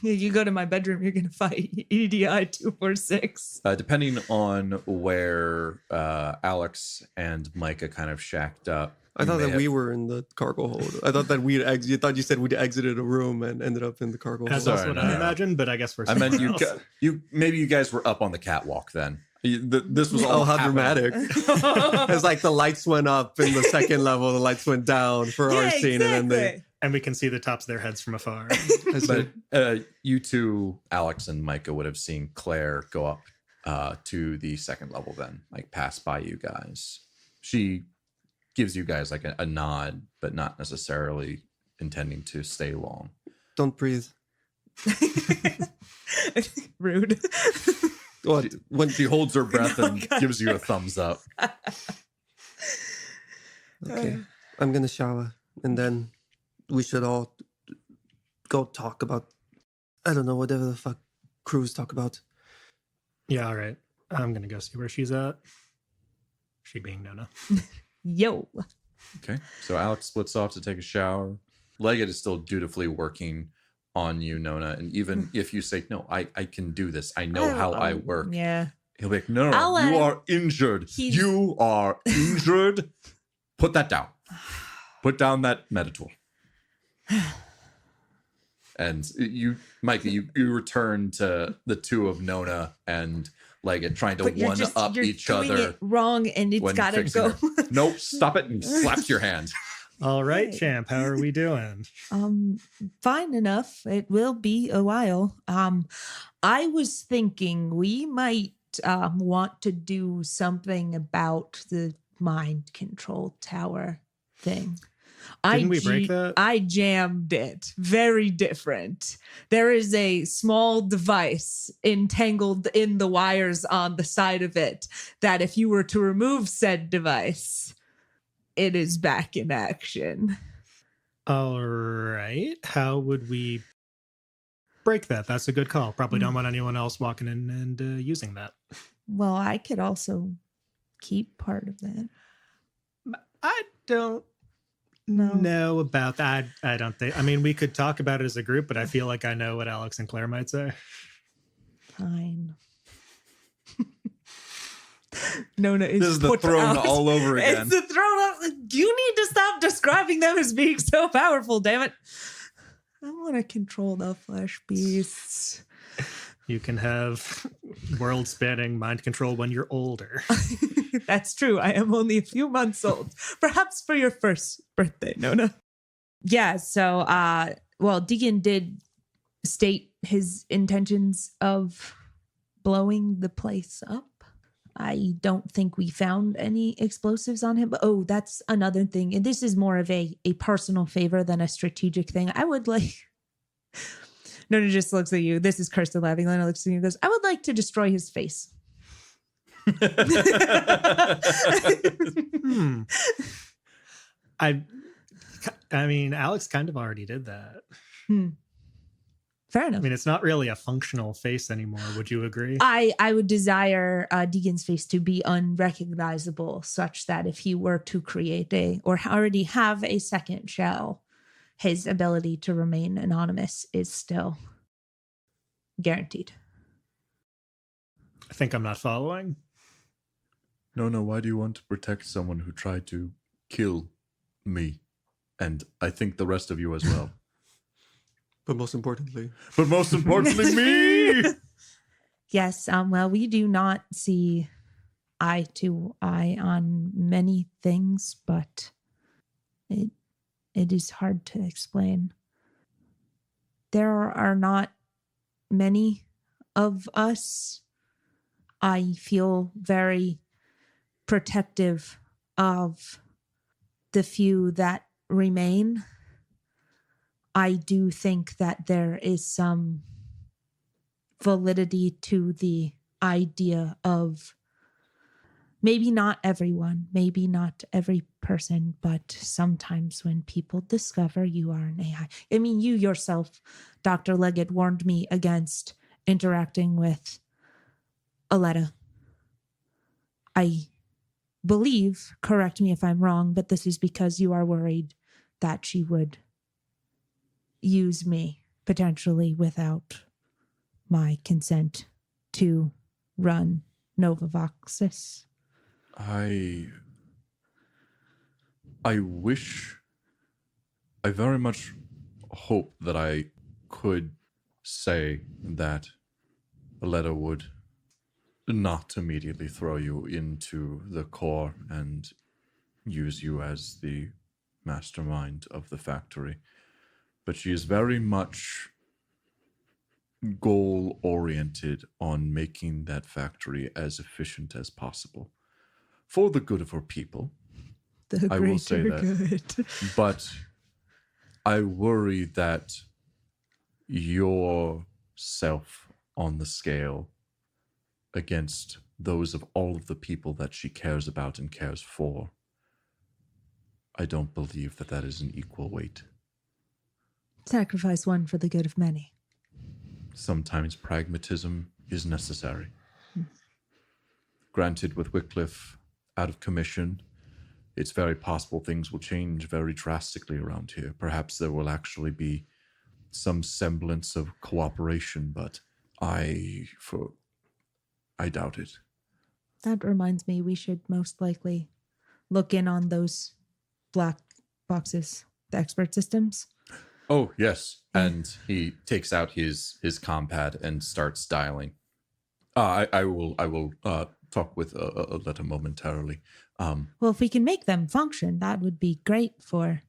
You go to my bedroom, you're gonna fight EDI 246. Depending on where Alex and Micah kind of shacked up. I thought that we were in the cargo hold. I thought that you thought you said we'd exited a room and ended up in the cargo hold. That's what I imagined, but I guess we're. I meant maybe you guys were up on the catwalk then. This was all how happening. dramatic. It's like the lights went up in the second level, the lights went down for our scene, and then and we can see the tops of their heads from afar. But you two, Alex and Micah, would have seen Claire go up to the second level then, like pass by you guys. She gives you guys like a nod, but not necessarily intending to stay long. Don't breathe. Rude. What? When she holds her breath and gives you a thumbs up. Okay. I'm gonna shower and then we should all go talk about, I don't know, whatever the fuck crews talk about. Yeah, all right. I'm gonna go see where she's at. She being Nona. Yo. Okay. So Alex splits off to take a shower. Leggett is still dutifully working on you, Nona. And even if you say, no, I can do this. I know how I work. Yeah. He'll be like, no, you are injured. You are injured. Put that down. Put down that meditool. And you, Micah, you return to the two of Nona and Leggett trying to one-up each other. It wrong, and it's got to go. Nope, stop it, and slaps your hand. All right, champ, how are we doing? Fine enough. It will be a while. I was thinking we might want to do something about the mind control tower thing. Didn't we break that? I jammed it. Very different. There is a small device entangled in the wires on the side of it that if you were to remove said device, it is back in action. All right. How would we break that? That's a good call. Probably don't want anyone else walking in and using that. Well, I could also keep part of that. I don't know about that. I don't think. I mean, we could talk about it as a group, but I feel like I know what Alex and Claire might say. Fine. Nona is this is the throne out. All over again. It's the throne. You need to stop describing them as being so powerful, damn it. I want to control the flesh beasts. You can have world-spanning mind control when you're older. That's true. I am only a few months old. Perhaps for your first birthday, Nona. Yeah, so, Deacon did state his intentions of blowing the place up. I don't think we found any explosives on him. Oh, that's another thing. And this is more of a personal favor than a strategic thing. I would like... Nona just looks at you. This is Kirsten laughing. Nona looks at you and goes, I would like to destroy his face. I mean, Alex kind of already did that. Fair enough. I mean, it's not really a functional face anymore. Would you agree? I would desire Deegan's face to be unrecognizable, such that if he were to create or already have a second shell, his ability to remain anonymous is still guaranteed. I think I'm not following. No, why do you want to protect someone who tried to kill me? And I think the rest of you as well. But most importantly, me! Yes, well, we do not see eye to eye on many things, but it is hard to explain. There are not many of us. I feel very protective of the few that remain. I do think that there is some validity to the idea of maybe not everyone, maybe not every person, but sometimes when people discover you are an AI. I mean, you yourself, Dr. Leggett, warned me against interacting with Aletta. I believe, correct me if I'm wrong, but this is because you are worried that she would use me potentially without my consent to run Novavoxis. I very much hope that I could say that Aletta would not immediately throw you into the core and use you as the mastermind of the factory. But she is very much goal-oriented on making that factory as efficient as possible for the good of her people. The I will say that. good. But I worry that yourself on the scale against those of all of the people that she cares about and cares for, I don't believe that that is an equal weight. Sacrifice one for the good of many. Sometimes pragmatism is necessary. Granted, with Wycliffe out of commission, it's very possible things will change very drastically around here. Perhaps there will actually be some semblance of cooperation, but I doubt it. That reminds me, we should most likely look in on those black boxes, the expert systems. Oh, yes. And he takes out his compad and starts dialing. I will talk with Aletta momentarily. Well, if we can make them function, that would be great for...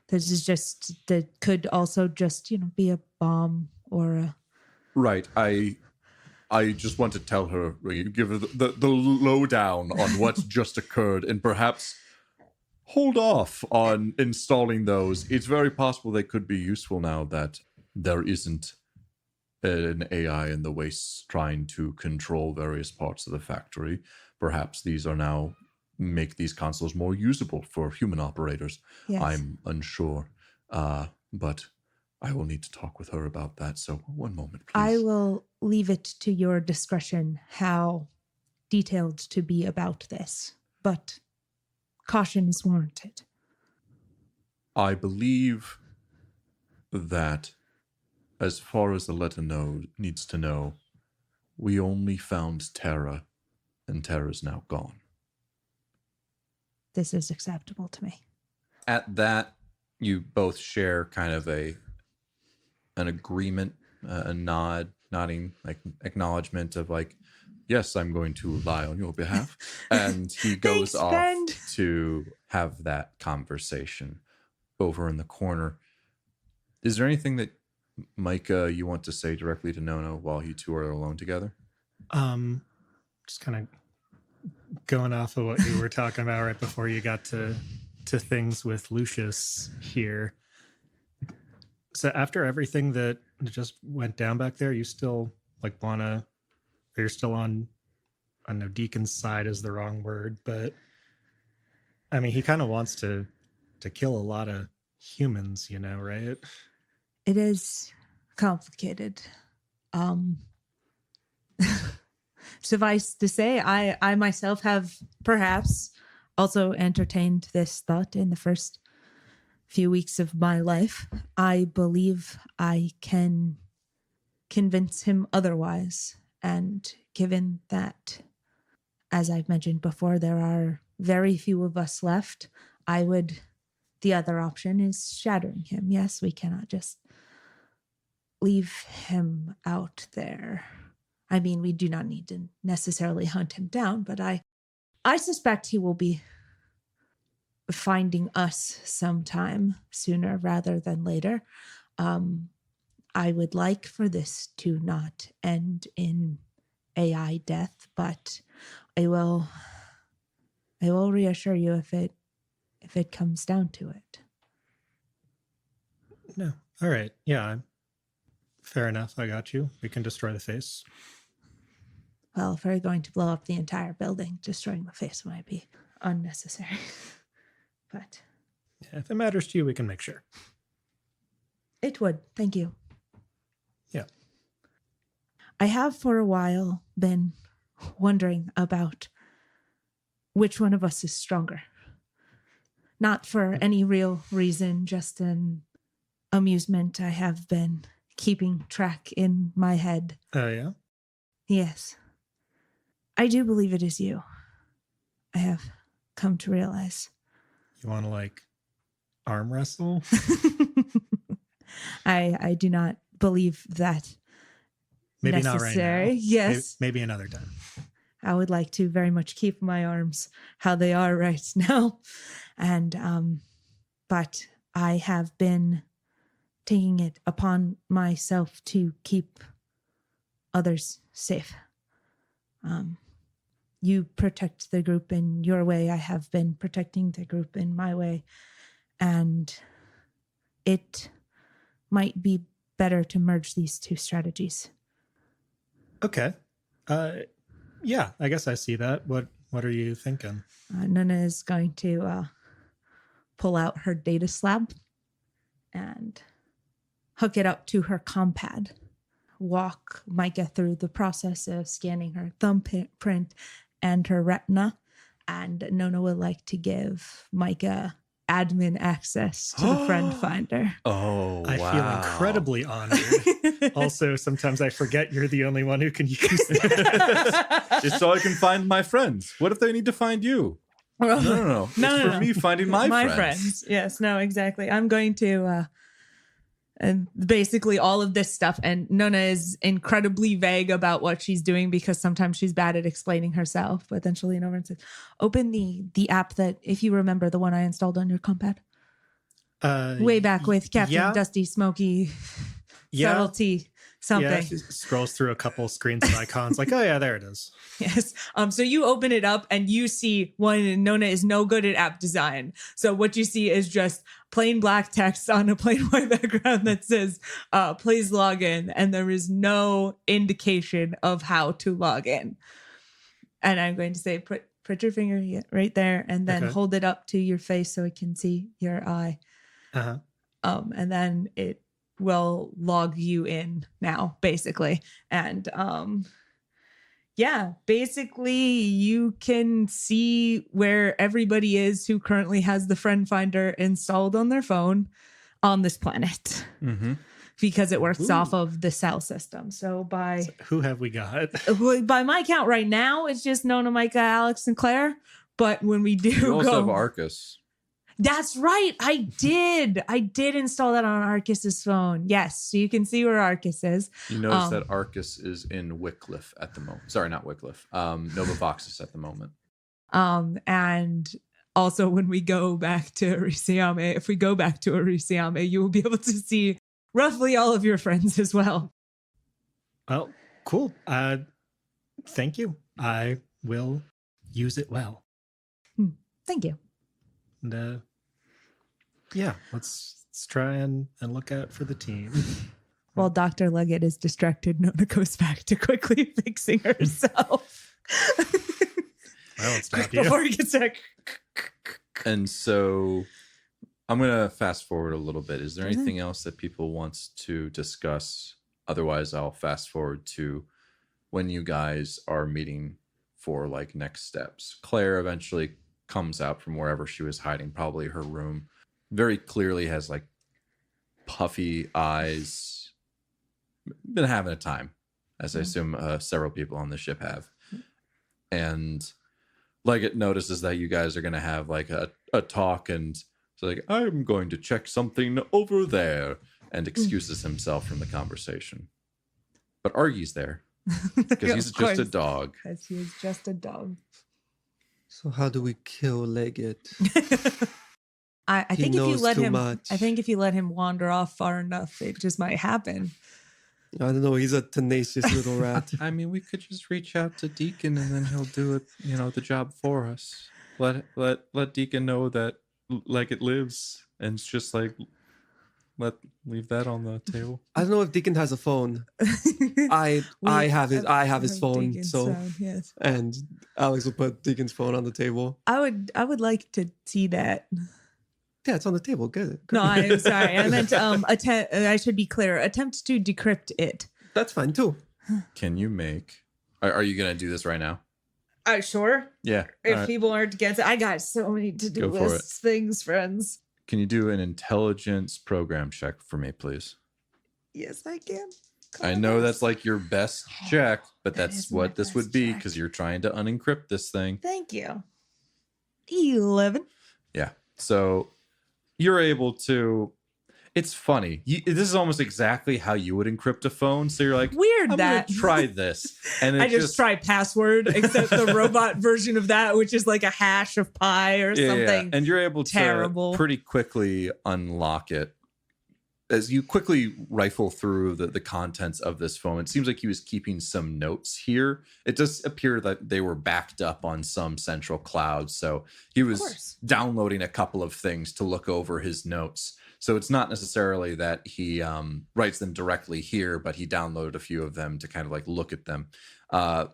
This is just... That could also just, be a bomb or a... Right. I just want to tell her, give her the lowdown on what's just occurred, and perhaps hold off on installing those. It's very possible they could be useful now that there isn't an AI in the wastes trying to control various parts of the factory. Perhaps these are now make these consoles more usable for human operators. Yes. I'm unsure, but I will need to talk with her about that. So one moment, please. I will leave it to your discretion how detailed to be about this, but caution is warranted. I believe that as far as Aletta needs to know, we only found Terra, and Terra's now gone. This is acceptable to me. At that, you both share kind of an agreement, a nodding, like acknowledgement of like, yes, I'm going to lie on your behalf. And he goes Thanks, off friend. to have that conversation over in the corner. Is there anything that, Micah, you want to say directly to Nona while you two are alone together? Just kind of going off of what you were talking about right before you got to things with Lucius here. So after everything that just went down back there, you still like wanna, or you're still on, I know Deacon's side is the wrong word, but I mean, he kind of wants to kill a lot of humans, you know, right? It is complicated. Suffice to say, I myself have perhaps also entertained this thought in the first few weeks of my life. I believe I can convince him otherwise. And given that, as I've mentioned before, there are very few of us left, the other option is shattering him. Yes, we cannot just leave him out there. I mean, we do not need to necessarily hunt him down, but I suspect he will be finding us sometime sooner rather than later. I would like for this to not end in AI death, but I will reassure you if it comes down to it. No. All right. Yeah. Fair enough. I got you. We can destroy the face. Well, if we're going to blow up the entire building, destroying the face might be unnecessary. But Yeah, if it matters to you, we can make sure. it would. Thank you. Yeah. I have for a while been wondering about which one of us is stronger. Not for any real reason, just an amusement. I have been keeping track in my head. Oh, yeah? Yes. I do believe it is you. I have come to realize. You want to, like, arm wrestle? I do not believe that Maybe necessary. not right now. Yes. Maybe another time. I would like to very much keep my arms how they are right now. And, but I have been taking it upon myself to keep others safe. You protect the group in your way. I have been protecting the group in my way. And it might be better to merge these two strategies. Okay. Yeah, I guess I see that. What are you thinking? Nona is going to pull out her data slab and hook it up to her compad. Walk Micah through the process of scanning her thumbprint and her retina. And Nona would like to give Micah admin access to the friend finder. Oh, I wow. feel incredibly honored. Also, sometimes I forget you're the only one who can use that. Just so I can find my friends. What if they need to find you? No. It's for me finding my friends. Yes, no, exactly. I'm going to and basically all of this stuff. And Nona is incredibly vague about what she's doing because sometimes she's bad at explaining herself. But then she'll lean over and say, open the app that, if you remember, the one I installed on your compad. Way back with Captain Dusty, Smoky, Subtlety, something. Yeah, she scrolls through a couple screens of icons like, oh yeah, there it is. Yes. So you open it up and you see one, Nona is no good at app design. So what you see is just plain black text on a plain white background that says, please log in. And there is no indication of how to log in. And I'm going to say, put your finger right there and then hold it up to your face so it can see your eye. Uh-huh. And then it will log you in now, basically. And basically you can see where everybody is who currently has the friend finder installed on their phone on this planet. Mm-hmm. Because it works off of the cell system. So who have we got? By my count right now, it's just Nona, Micah, Alex, and Claire. But when we do You also have Arcus. That's right. I did install that on Arcus's phone. Yes. So you can see where Arcus is. You notice that Arcus is in Wycliffe at the moment. Sorry, not Wycliffe. Nova Voxus at the moment. And also when we go back to Arisiame, if we go back to Arisiame, you will be able to see roughly all of your friends as well. Well, cool. Thank you. I will use it well. Thank you. And yeah, let's try and look out for the team. While Dr. Leggett is distracted, Nona goes back to quickly fixing herself. I won't stop you. Before he gets back. And so I'm going to fast forward a little bit. Is there anything else that people want to discuss? Otherwise, I'll fast forward to when you guys are meeting for like next steps. Claire eventually comes out from wherever she was hiding, probably her room. Very clearly has like puffy eyes. Been having a time, as I assume several people on the ship have. And Leggett notices that you guys are going to have like a talk, and it's like, I'm going to check something over there, and excuses himself from the conversation. But Argy's there because he's just a dog. Because he is just a dog. So how do we kill Leggett? I He think if you knows let too him, much. I think if you let him wander off far enough, it just might happen. I don't know. He's a tenacious little rat. I mean, we could just reach out to Deacon, and then he'll do it, the job for us. Let Deacon know that Leggett lives, and it's just like leave that on the table. I don't know if Deacon has a phone. I have his phone. Deacon's So phone, yes. and Alex will put Deacon's phone on the table. I would like to see that. Yeah, it's on the table. Get it. No, I'm sorry. I meant I should be clear. Attempt to decrypt it. That's fine too. Can you make? Are you gonna do this right now? Sure. Yeah. If all right. people aren't against it, I got so many to-do Go for lists, things, friends. Can you do an intelligence program check for me, please? Yes, I can. I know that's like your best check, but That that's is my what this best would be check. because you're trying to unencrypt this thing. Thank you. 11. Yeah. So you're able to. It's funny. This is almost exactly how you would encrypt a phone. So you're like, Weird I'm that. gonna try this, and it I just try password, except the robot version of that, which is like a hash of pi or something. And you're able to terrible. pretty quickly unlock it. As you quickly rifle through the contents of this phone, it seems like he was keeping some notes here. It does appear that they were backed up on some central cloud. So he was course. downloading a couple of things to look over his notes. So it's not necessarily that he writes them directly here, but he downloaded a few of them to kind of like look at them.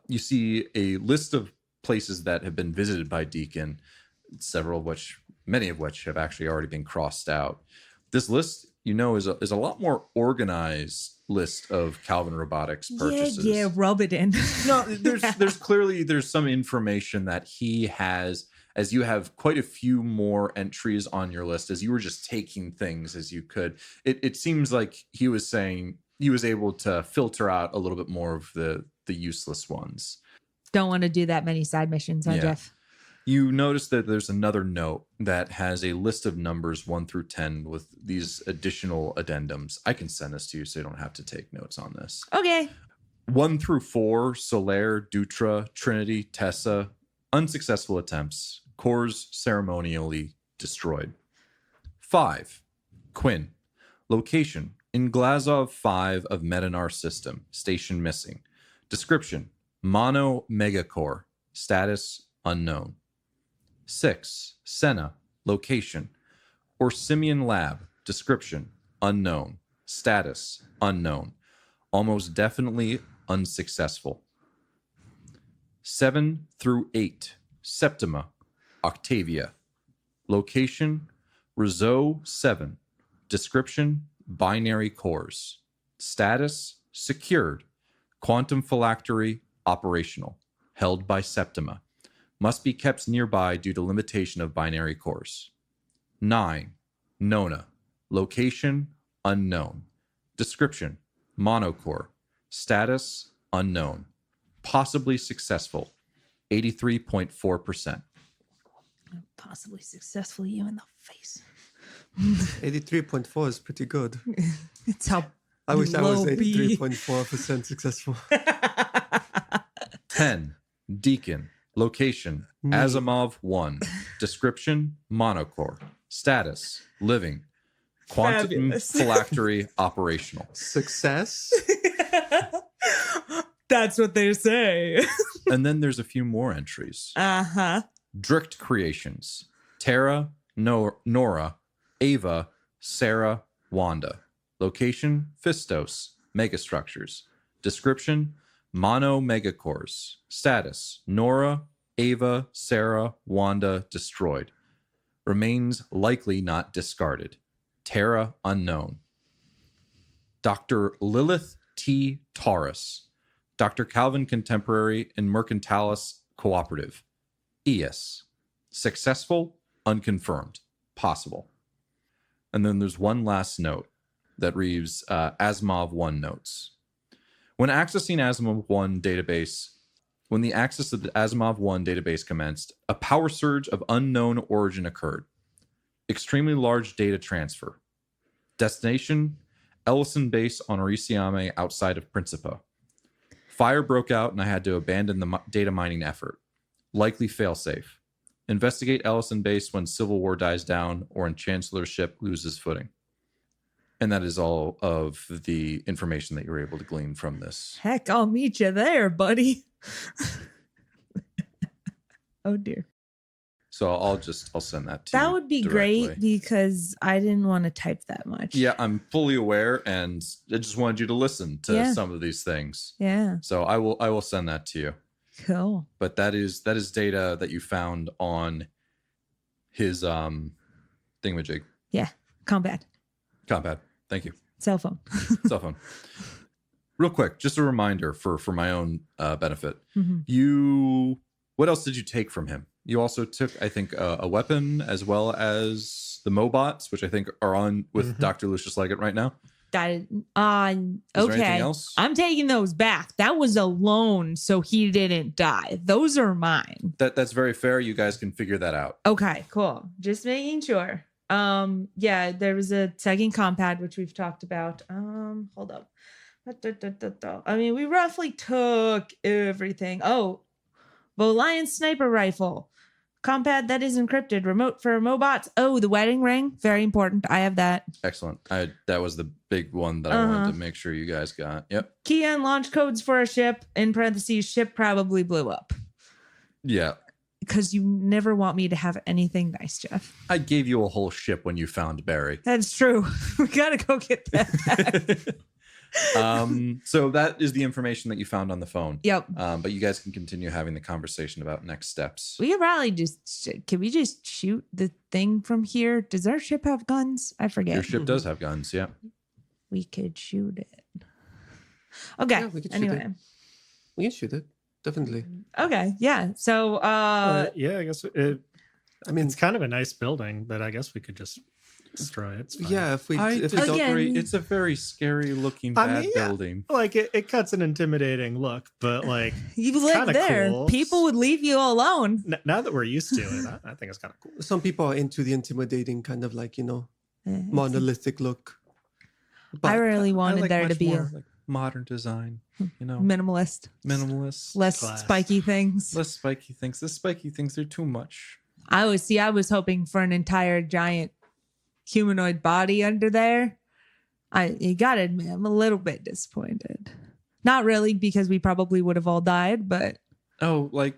You see a list of places that have been visited by Deacon, many of which have actually already been crossed out. This list, is a lot more organized list of Calvin Robotics purchases. Yeah, rub it in. No, there's clearly some information that he has, as you have quite a few more entries on your list, as you were just taking things as you could. It seems like he was saying he was able to filter out a little bit more of the useless ones. Don't want to do that many side missions, huh, Yeah. Jeff? You notice that there's another note that has a list of numbers 1 through 10 with these additional addendums. I can send this to you so you don't have to take notes on this. Okay. 1 through 4, Solaire, Dutra, Trinity, Tessa, unsuccessful attempts. Cores ceremonially destroyed. 5, Quinn. Location, in Glazov 5 of Medinar system. Station missing. Description, mono megacore. Status, unknown. 6, Senna. Location, Orsimian lab. Description, unknown. Status, unknown. Almost definitely unsuccessful. 7 through 8, Septima. Octavia. Location, Rizzo 7. Description, binary cores. Status, secured. Quantum phylactery, operational. Held by Septima. Must be kept nearby due to limitation of binary cores. 9, Nona. Location, unknown. Description, monocore. Status, unknown. Possibly successful, 83.4%. Possibly successful you in the face. 83.4 is pretty good. It's how I wish I was low B. 83.4% successful. 10, Deacon. Location, Asimov 1. Description, monocore. Status, living. Quantum Fabulous. phylactery, operational. Success? That's what they say. And then there's a few more entries. Uh-huh. Drift Creations. Terra, Nora, Ava, Sarah, Wanda. Location, Fistos. Megastructures. Description, mono megacores. Status, Nora, Ava, Sarah, Wanda, destroyed. Remains likely not discarded. Terra, unknown. Dr. Lilith T. Taurus. Dr. Calvin Contemporary and Mercantalis Cooperative. ES. Successful, unconfirmed. Possible. And then there's one last note that reads Asimov 1 notes. When accessing Asimov 1 database, when the access of the Asimov 1 database commenced, a power surge of unknown origin occurred. Extremely large data transfer. Destination, Ellison Base on Orisiame outside of Principa. Fire broke out and I had to abandon the data mining effort. Likely failsafe. Investigate Ellison Base when Civil War dies down or when Chancellor's ship loses footing. And that is all of the information that you were able to glean from this. Heck, I'll meet you there, buddy. Oh, dear. So I'll send that to you. That would be directly. great because I didn't want to type that much. Yeah, I'm fully aware, and I just wanted you to listen to some of these things. Yeah. So I will send that to you. Cool. But that is data that you found on his thingamajig. Yeah. Combat. Thank you. Cell phone. Cell phone. Real quick, just a reminder for my own benefit. Mm-hmm. What else did you take from him? You also took, I think, a weapon as well as the Mobots, which I think are on with Dr. Lucius Leggett right now. That Is there anything okay. else? I'm taking those back. That was a loan, so he didn't die. Those are mine. That's very fair. You guys can figure that out. Okay, cool. Just making sure. Yeah, there was a second compad which we've talked about. Hold up. I mean, we roughly took everything. Oh, Voliant sniper rifle. Compad that is encrypted. Remote for Mobots. Oh, the wedding ring. Very important. I have that. Excellent. That was the big one that I wanted to make sure you guys got. Yep. Key and launch codes for a ship. In parentheses, ship probably blew up. Yeah. Because you never want me to have anything nice, Jeff. I gave you a whole ship when you found Barry. That's true. We gotta go get that back. So that is the information that you found on the phone. Yep. But you guys can continue having the conversation about next steps. We could probably can we just shoot the thing from here? Does our ship have guns? I forget. Your ship does have guns, yeah. We could shoot it. Okay. Yeah, we could shoot anyway. it. We can shoot it. Definitely. Okay. Yeah. So yeah, I guess it's kind of a nice building, but I guess we could just destroy it. It's fine. Yeah, if we I if disagree. Again- It's a very scary looking I bad mean, yeah. building. Like it cuts an intimidating look, but like you live kinda there. cool. People would leave you alone. now that we're used to it, I think it's kind of cool. some people are into the intimidating kind of like, monolithic look. I really wanted like there to much be more, like modern design, minimalist, minimalist, less Class. spiky things. less spiky things. The spiky things are too much. I was hoping for an entire giant humanoid body under there. You gotta admit, I'm a little bit disappointed. Not really, because we probably would have all died, but Oh, like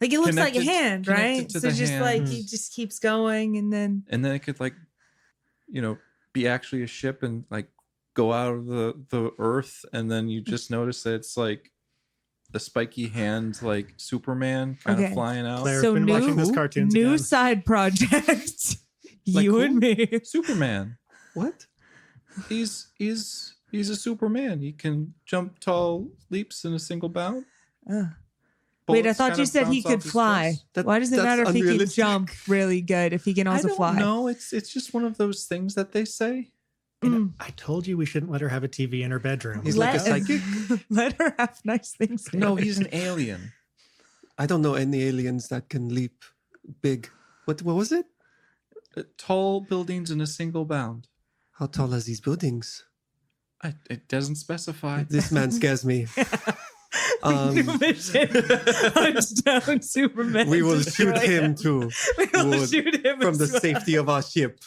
it looks like a Connected- hand, connected right? to So the just hand. like he just keeps going, and then and then it could be actually a ship and like go out of the earth, and then you just notice that it's like a spiky hand, like Superman kind Okay. of flying out. Claire's so been watching those cartoons new again. side project. Like You who? and me. Superman. What? He's a Superman. He can jump tall leaps in a single bound. Wait, I Bullets thought kind you of said he bounce off could his fly. chest. Why does it That's matter if he can unrealistic. jump really good if he can also I don't fly? know. It's just one of those things that they say. I told you we shouldn't let her have a TV in her bedroom. He's like a psychic. Let her have nice things. No, he's an alien. I don't know any aliens that can leap big. What was it? Tall buildings in a single bound. How tall are these buildings? It doesn't specify. This man scares me. New mission. Hunts down Superman. We will destroy shoot him too We will would- shoot him from the as well. safety of our ship.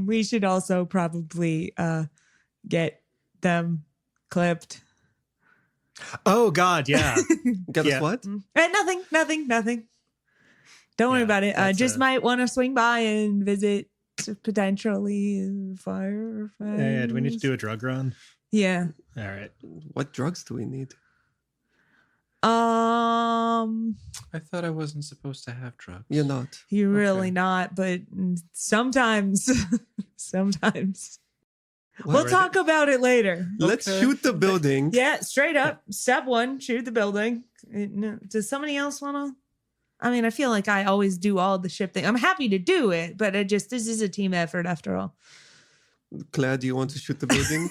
We should also probably get them clipped. Oh God, yeah. Get Yeah. us what? Nothing. Don't worry Yeah, about it. that's Just a- might want to swing by and visit potentially fire. Hey, do we need to do a drug run? Yeah. All right. What drugs do we need? I thought I wasn't supposed to have drugs. You're not. You're really Okay. not, but sometimes, sometimes. What? We'll talk about it later. Let's Okay. shoot the building. Yeah, straight up. Step 1, shoot the building. Does somebody else want to? I mean, I feel like I always do all the ship thing. I'm happy to do it, but this is a team effort after all. Claire, do you want to shoot the building?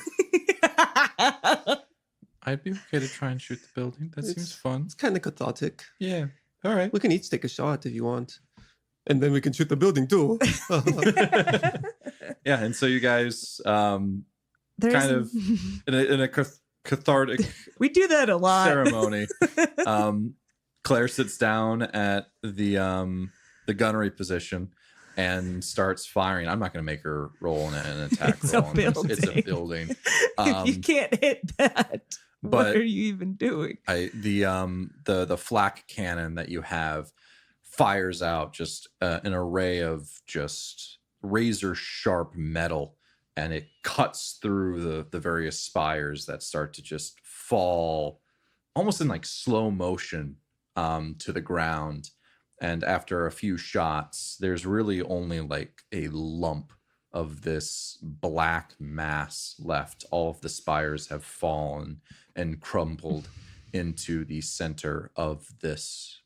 I'd be okay to try and shoot the building. That seems fun. It's kind of cathartic. Yeah. All right. We can each take a shot if you want. And then we can shoot the building too. Yeah, and so you guys There's- kind of in a cathartic we do that a lot. ceremony. Claire sits down at the gunnery position and starts firing. I'm not going to make her roll an attack It's a roll. It's a building. building. If you can't hit that, what but are you even doing? The flak cannon that you have fires out just an array of just razor sharp metal, and it cuts through the various spires that start to just fall almost in like slow motion to the ground. And after a few shots, there's really only like a lump of this black mass left. All of the spires have fallen and crumpled into the center of this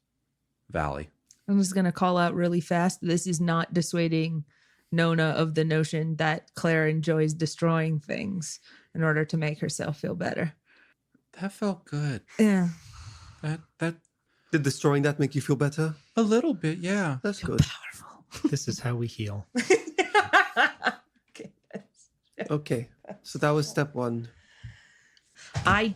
valley. I'm just going to call out really fast. This is not dissuading Nona of the notion that Claire enjoys destroying things in order to make herself feel better. That felt good. Yeah. That Did destroying that make you feel better? a little bit, yeah. That's good. Powerful. This is how we heal. Okay. Okay. So that was step 1. I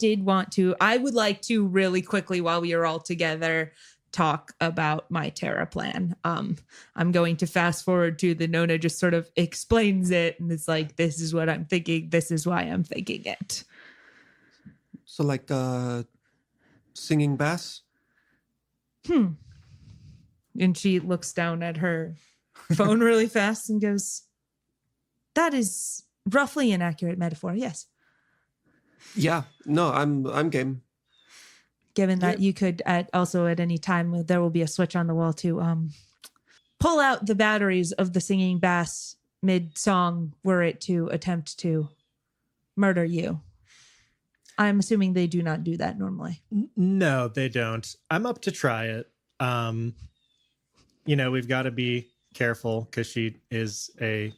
would like to really quickly, while we are all together, talk about my Terra plan. I'm going to fast forward to the Nona just sort of explains it, and it's like, this is what I'm thinking. This is why I'm thinking it. So like singing bass? And she looks down at her phone really fast and goes, that is roughly an accurate metaphor. Yes. Yeah. No, I'm game. Given that you could also at any time, there will be a switch on the wall to pull out the batteries of the singing bass mid-song were it to attempt to murder you. I'm assuming they do not do that normally. No, they don't. I'm up to try it. We've got to be careful because she is a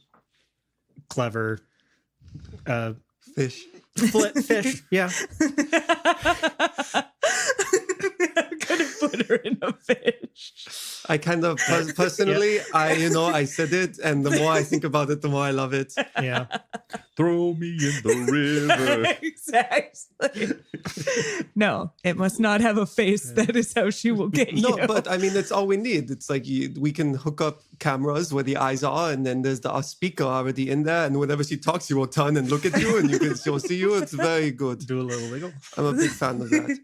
clever Fish. fish. Yeah. I'm gonna put her in a fish. I kind of personally, I said it, and the more I think about it, the more I love it. Yeah. Throw me in the river. Exactly. No, it must not have a face. That is how she will get No, you. but I mean, that's all we need. It's like we can hook up cameras where the eyes are, and then there's our speaker already in there, and whenever she talks, she will turn and look at you, and she'll see you. It's very good. Do a little wiggle. I'm a big fan of that.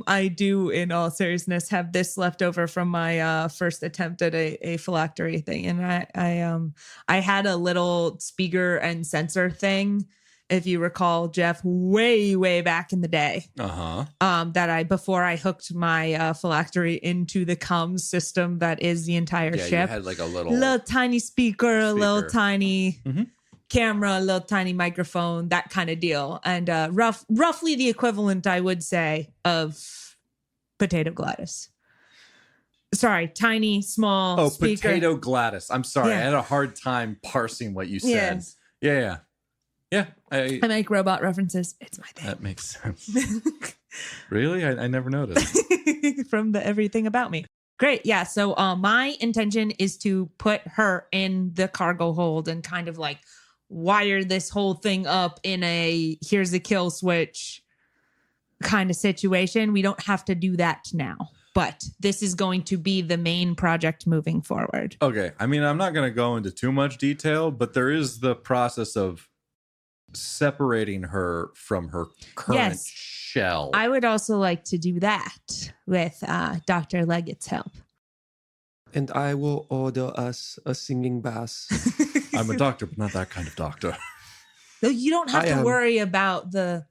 I do, in all seriousness, have this left over from my first attempt at a phylactery thing, and I had a little speaker and sensor thing, if you recall, Jeff, way back in the day. That before I hooked my phylactery into the comms system that is the entire Yeah, you ship. had like a little Tiny speaker, a little Speaker. tiny Mhm. camera, a little tiny microphone, that kind of deal. And roughly the equivalent, I would say, of Potato Gladys. Sorry, tiny, small speaker. Potato Gladys. I'm sorry. Yeah. I had a hard time parsing what you said. Yes. Yeah. I make robot references. It's my thing. That makes sense. Really? I never noticed. From the everything about me. Great. Yeah. So my intention is to put her in the cargo hold and kind of like wire this whole thing up in a here's a kill switch kind of situation. We don't have to do that now, but this is going to be the main project moving forward. Okay. I mean, I'm not going to go into too much detail, but there is the process of separating her from her current Yes. shell. I would also like to do that with Dr. Leggett's help. And I will order us a singing bass. I'm a doctor, but not that kind of doctor. So you don't have I to am. worry about well,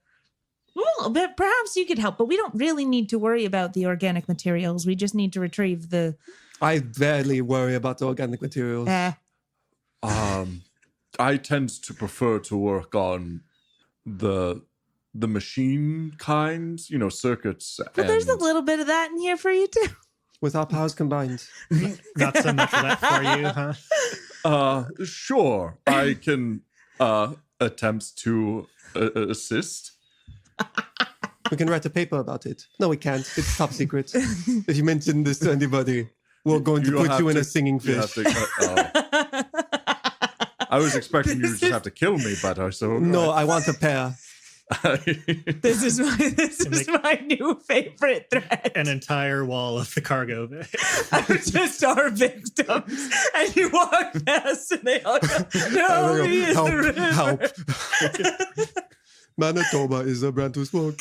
but perhaps you could help, but we don't really need to worry about the organic materials. We just need to retrieve the. I barely worry about the organic materials. I tend to prefer to work on the machine kinds, circuits. But there's a little bit of that in here for you too. With our powers combined. Not so much of that for you, huh? Sure, I can attempt to assist. We can write a paper about it. No, we can't. It's top secret. If you mention this to anybody, we're going to put you in a singing fish. I was expecting you to just have to kill me, but I so No, I want a pair. This is my new favorite thread. An entire wall of the cargo bay. Just our victims, and you walk past, and they all go, "No, he is the river." Help. Manitoba is a brand to smoke.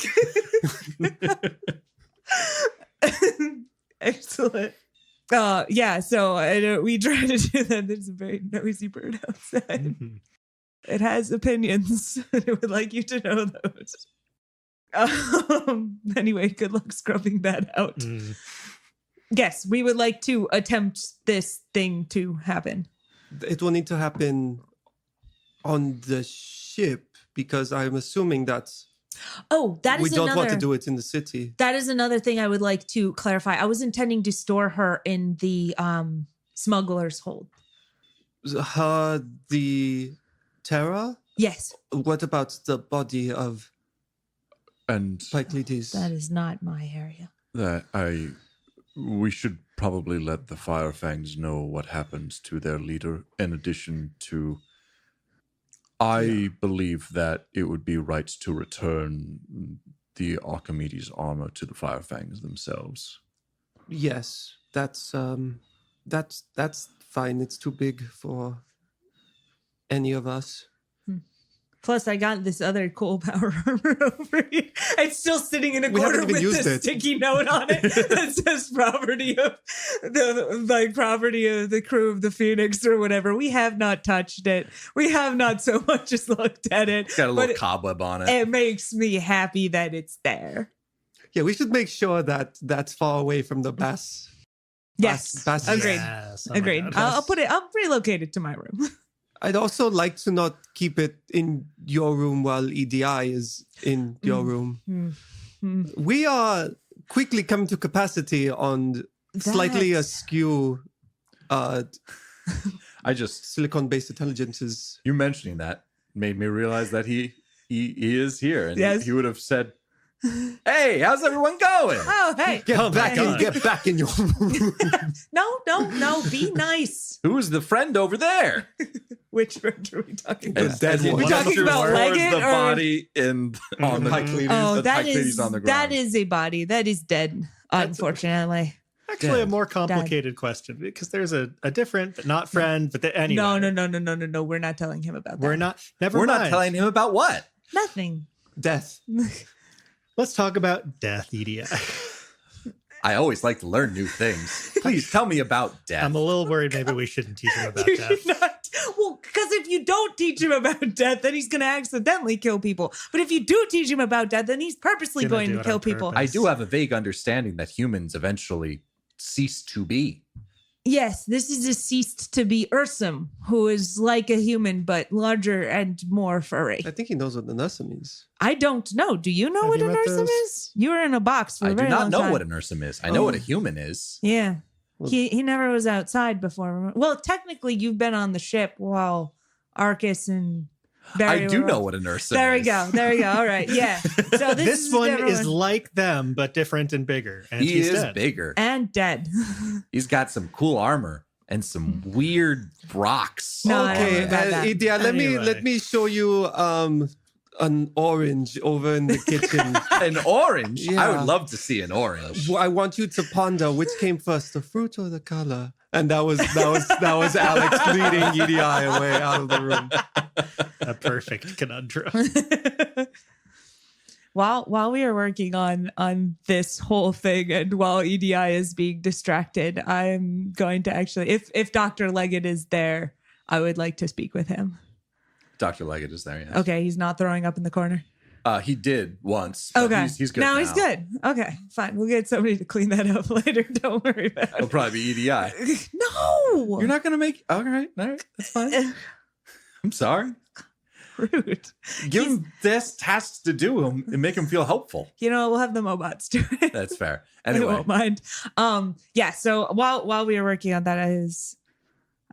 Excellent. Yeah, so we try to do that. There's a very noisy bird outside. It has opinions. I would like you to know those. Anyway, good luck scrubbing that out. Yes, we would like to attempt this thing to happen. It will need to happen on the ship because I'm assuming that Oh, that is we don't another. want to do it in the city. That is another thing I would like to clarify. I was intending to store her in the smuggler's hold. The Terra? Yes, What about the body of and Pycleides? that is not my area. we should probably let the Firefangs know what happened to their leader. In addition to, I believe that it would be right to return the Archimedes armor to the Firefangs themselves. Yes, that's fine. It's too big for any of us. Plus, I got this other cool power armor over here. It's still sitting in a We corner haven't even with used a it. sticky note on it that says property of the crew of the Phoenix or whatever. We have not touched it. We have not so much as looked at it. It's got a but little cobweb on it. It makes me happy that it's there. Yeah, we should make sure that that's far away from the bass. Yes, Bass- agreed. Yes, oh my Agreed. God. I'll relocate it to my room. I'd also like to not keep it in your room while EDI is in your room. We are quickly coming to capacity on slightly askew silicon-based intelligences. You mentioning that made me realize that he is here, and Yes. he would have said, "Hey, how's everyone going?" Oh, hey. Oh my God. Get back in your room. No. Be nice. Who's the friend over there? Which friend are we talking The about? dead one. We talking about Leggett the or- body on the Pycleides. Oh, the that Pycleides is on the ground. that is a body that is dead. Unfortunately, Actually, a Dead. more complicated question because there's a different, but not friend. But anyway, no. We're not telling him about that. we're not. Never We're mind. not telling him about what. Nothing. Death. Let's talk about death, EDI. I always like to learn new things. Please tell me about death. I'm a little worried. Maybe we shouldn't teach him about You death. should not. Well, because if you don't teach him about death, then he's going to accidentally kill people. But if you do teach him about death, then he's purposely Gonna going do to it kill on people. purpose. I do have a vague understanding that humans eventually cease to be. Yes, this is a ceased to be Ursum, who is like a human but larger and more furry. I think he knows what the Nessa means. I don't know. Do you know Have what you an met Ursum those? is? You were in a box for a I do very not long know time. what an Ursum is. I know what a human is. Yeah. Well- He never was outside before. Well, technically, you've been on the ship while Arcus and Barry I do were know off. what an Ursum There we is. go. There we go. All right. Yeah. So This is one everyone. is like them, but different and bigger. And He he's is dead. bigger. and dead. He's got some cool armor and some weird rocks. No, I don't Okay, know about that. Idia, Anyway. let me show you an orange over in the kitchen. An orange? I Yeah. would love to see an orange. I want you to ponder which came first, the fruit or the color. And that was Alex leading EDI away out of the room. A perfect conundrum. while we are working on this whole thing and while EDI is being distracted, I'm going to actually, if Dr. Leggett is there, I would like to speak with him. Dr. Leggett is there, yes. Okay, he's not throwing up in the corner. He did once. But Okay, he's good now he's good. Okay, fine. We'll get somebody to clean that up later. Don't worry about It'll it. probably be EDI. No, You're not going to make... All right, that's fine. I'm sorry. Rude. Give him this tasks to do and make him feel helpful. You know, we'll have the Mobots do it. That's fair. I Anyway, won't mind. Yeah. So while we were working on that,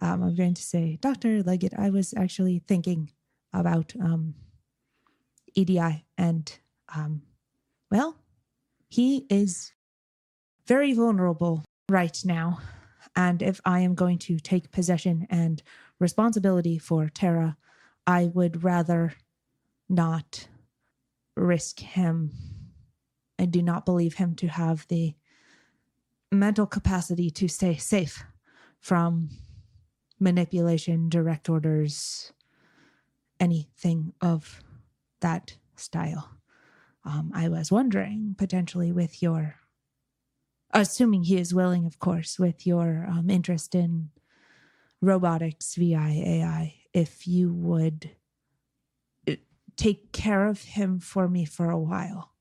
I'm going to say, Dr. Leggett, I was actually thinking about EDI, and well, he is very vulnerable right now, and if I am going to take possession and responsibility for Terra, I would rather not risk him. I do not believe him to have the mental capacity to stay safe from manipulation, direct orders, anything of that style. I was wondering, potentially with your, assuming he is willing, of course, with your interest in robotics, VI, AI, if you would take care of him for me for a while.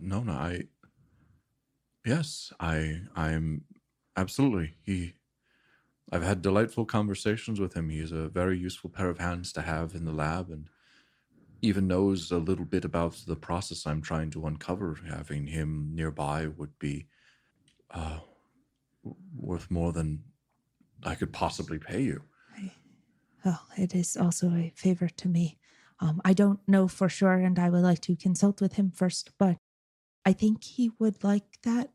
Nona, I'm absolutely. I've had delightful conversations with him. He is a very useful pair of hands to have in the lab, and even knows a little bit about the process I'm trying to uncover. Having him nearby would be worth more than I could possibly pay you. Well, it is also a favor to me. I don't know for sure, and I would like to consult with him first, but I think he would like that.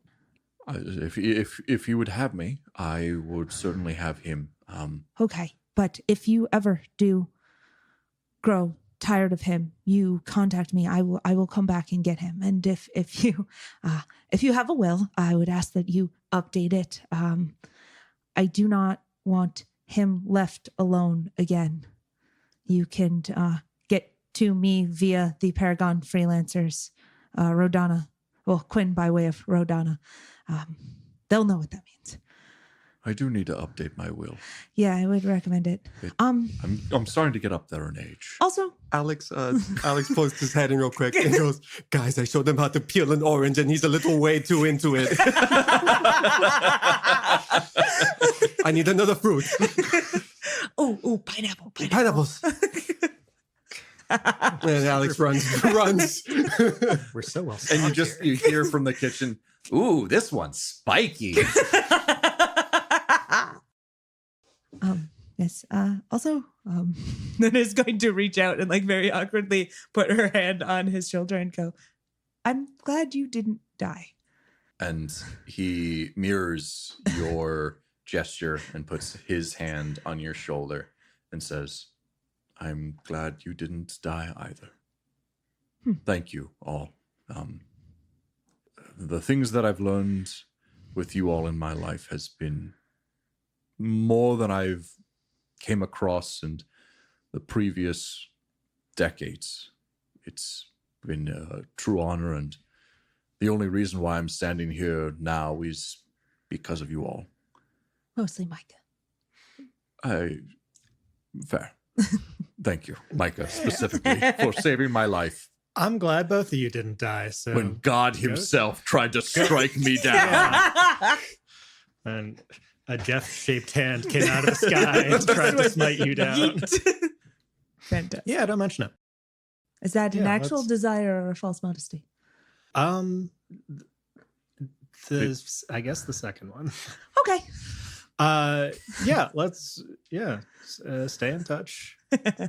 If you would have me, I would certainly have him. Okay, but if you ever do grow tired of him, you contact me. I will come back and get him. And if you have a will, I would ask that you update it. I do not want him left alone again. You can get to me via the Paragon freelancers, Rodana. Well, Quinn by way of Rodana. They'll know what that means. I do need to update my will. Yeah, I would recommend it. I'm starting to get up there in age. Also, Alex pokes his head in real quick and goes, "Guys, I showed him how to peel an orange, and he's a little way too into it. I need another fruit. pineapple. Pineapples." And Alex runs. We're so well. And you hear from the kitchen, "Ooh, this one's spiky." Yes. Also, Nona is going to reach out and very awkwardly put her hand on his shoulder and go, "I'm glad you didn't die." And he mirrors your gesture and puts his hand on your shoulder and says, "I'm glad you didn't die either. Thank you all. The things that I've learned with you all in my life has been more than I've came across in the previous decades. It's been a true honor, and the only reason why I'm standing here now is because of you all." Mostly Micah. Fair. Thank you, Micah, specifically for saving my life I'm glad both of you didn't die. So when God himself tried to strike me down. And a Jeff-shaped hand came out of the sky and tried to smite you down. Fantastic. Yeah, don't mention it. Is that an Yeah, actual let's- desire or a false modesty? I guess the second one. Okay. Stay in touch.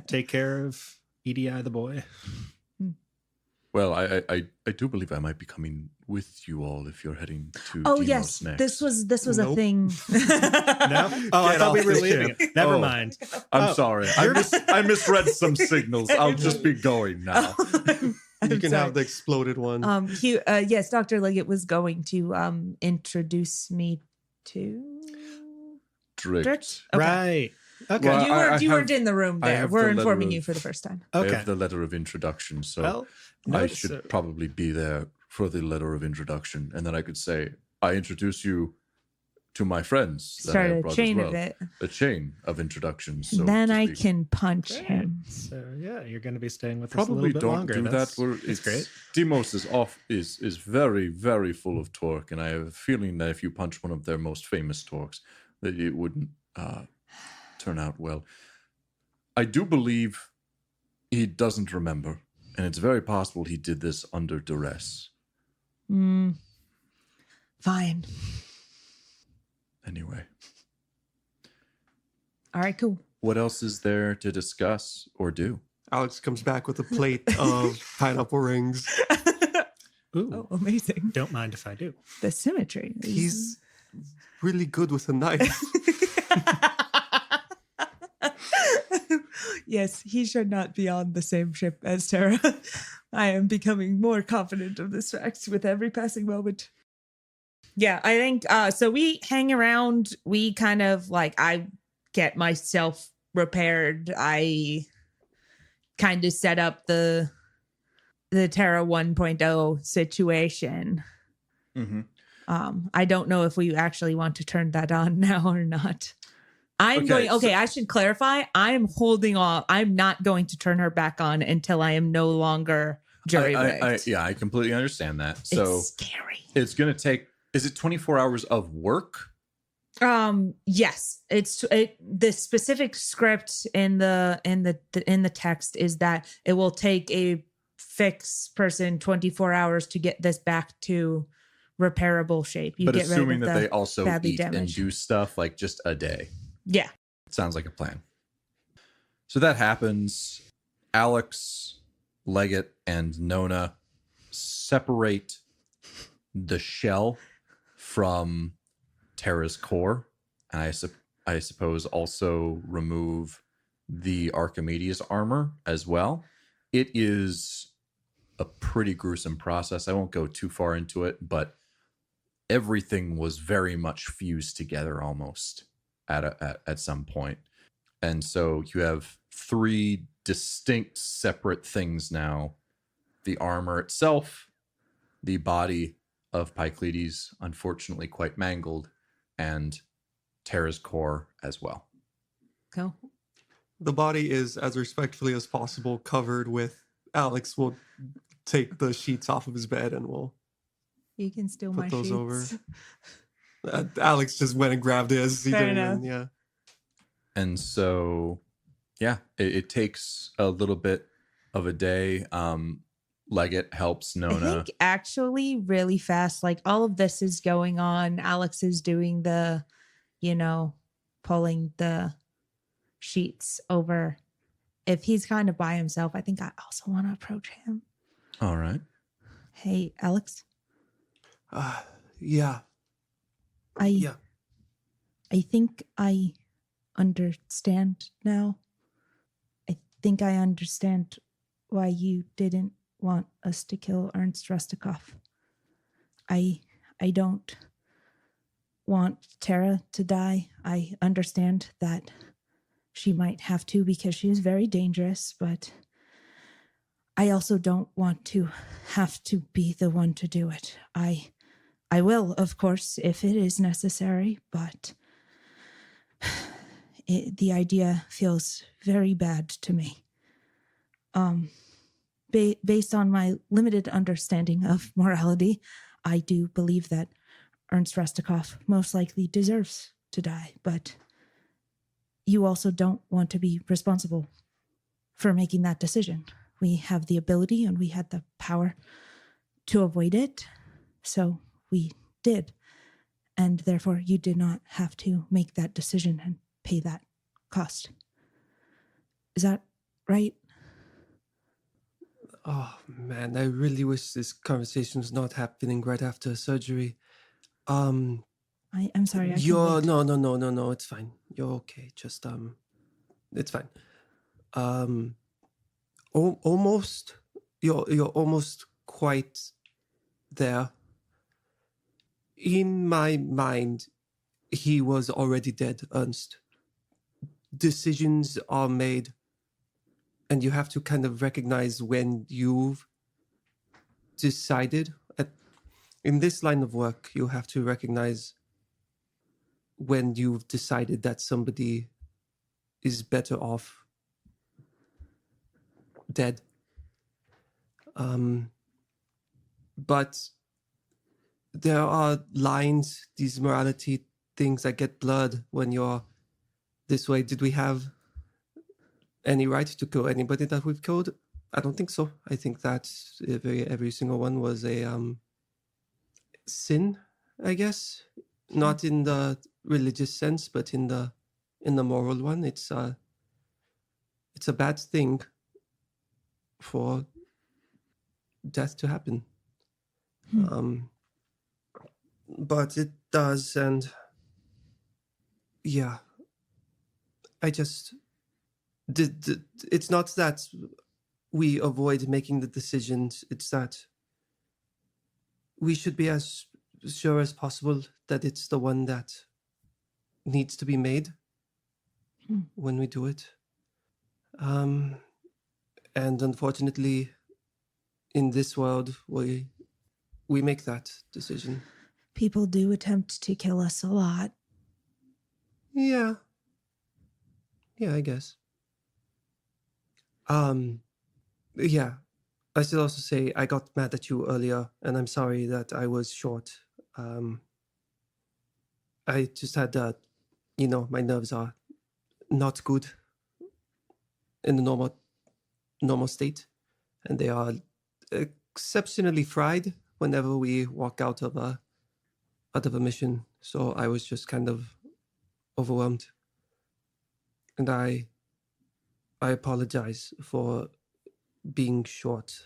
Take care of EDI the boy. Well, I do believe I might be coming with you all if you're heading to Oh Deimos yes, next. this was a Nope. thing. No? Oh, I thought we were leaving it. Never Oh. mind. I'm sorry. I misread some signals. I'll just be going now. You can sorry. have the exploded one. Yes, Dr. Leggett was going to introduce me to Drift. Okay. Right. Okay. Well, you weren't in the room I there. have We're the letter informing of- you for the first time. I Okay. have the letter of introduction, so Well, I notice should it. probably be there for the letter of introduction, and then I could say, I introduce you to my friends that I Start have a brought chain as well. of it. A chain of introductions. So Then to I speak. can punch Great. him. So yeah, you're going to be staying with us a Probably little bit don't longer. do That's, that. that's great. Demos is very, very full of torque, and I have a feeling that if you punch one of their most famous torques, that it wouldn't turn out well. I do believe he doesn't remember, and it's very possible he did this under duress. Fine. Anyway, All right, cool. what else is there to discuss or do? Alex comes back with a plate of pineapple rings. Ooh, Oh, amazing. don't mind if I do. The symmetry. is- He's really good with a knife. Yes, he should not be on the same ship as Terra. I am becoming more confident of this fact with every passing moment. Yeah, I think so. We hang around. We kind of like, I get myself repaired. I kind of set up the Terra 1.0 situation. Mm-hmm. I don't know if we actually want to turn that on now or not. I should clarify. I'm holding off. I'm not going to turn her back on until I am no longer jury rigged. I completely understand that. So it's scary. it's going to take, is it 24 hours of work? Yes, the specific script in the text is that it will take a fixed person 24 hours to get this back to repairable shape. You But get assuming rid of that the they also badly eat and damaged. do stuff like just a day. Yeah. Sounds like a plan. So that happens. Alex, Leggett, and Nona separate the shell from Terra's core. And I suppose also remove the Archimedes armor as well. It is a pretty gruesome process. I won't go too far into it, but everything was very much fused together almost at some point. And so you have three distinct separate things now. The armor itself, the body of Pycleides, unfortunately quite mangled, and Terra's core as well. Cool. The body is, as respectfully as possible, covered with. Alex will take the sheets off of his bed and we'll You can steal put my those sheets. over. Alex just went and grabbed his. He Fair didn't enough. even, yeah. And so, yeah, it takes a little bit of a day. Leggett helps I Nona. think actually really fast, like all of this is going on. Alex is doing the, pulling the sheets over. If he's kind of by himself, I think I also want to approach him. All right. Hey, Alex. Yeah. I think I understand now. I think I understand why you didn't want us to kill Ernst Rustikov. I don't want Terra to die. I understand that she might have to because she is very dangerous, but I also don't want to have to be the one to do it. I will, of course, if it is necessary, but the idea feels very bad to me. Based on my limited understanding of morality, I do believe that Ernst Rustikov most likely deserves to die, but you also don't want to be responsible for making that decision. We have the ability and we had the power to avoid it, so we did. And therefore, you did not have to make that decision and pay that cost. Is that right? Oh, man, I really wish this conversation was not happening right after surgery. I'm sorry. I You're can wait. no, it's fine. You're okay. Just it's fine. Almost you're almost quite there. In my mind, he was already dead, Ernst. decisions are made, and you have to kind of recognize when you've decided. In this line of work, you have to recognize when you've decided that somebody is better off dead. But there are lines, these morality things that get blurred when you're this way. Did we have any right to kill anybody that we've killed? I don't think so. I think that every single one was a sin, I guess. Not in the religious sense, but in the moral one. It's a bad thing for death to happen. But it does, and yeah, I just it's not that we avoid making the decisions, it's that we should be as sure as possible that it's the one that needs to be made when we do it. And unfortunately, in this world, we make that decision. People do attempt to kill us a lot. Yeah, I guess. Yeah, I should also say I got mad at you earlier, and I'm sorry that I was short. I just had my nerves are not good in the normal state, and they are exceptionally fried whenever we walk out of a mission. So I was just kind of overwhelmed, and I apologize for being short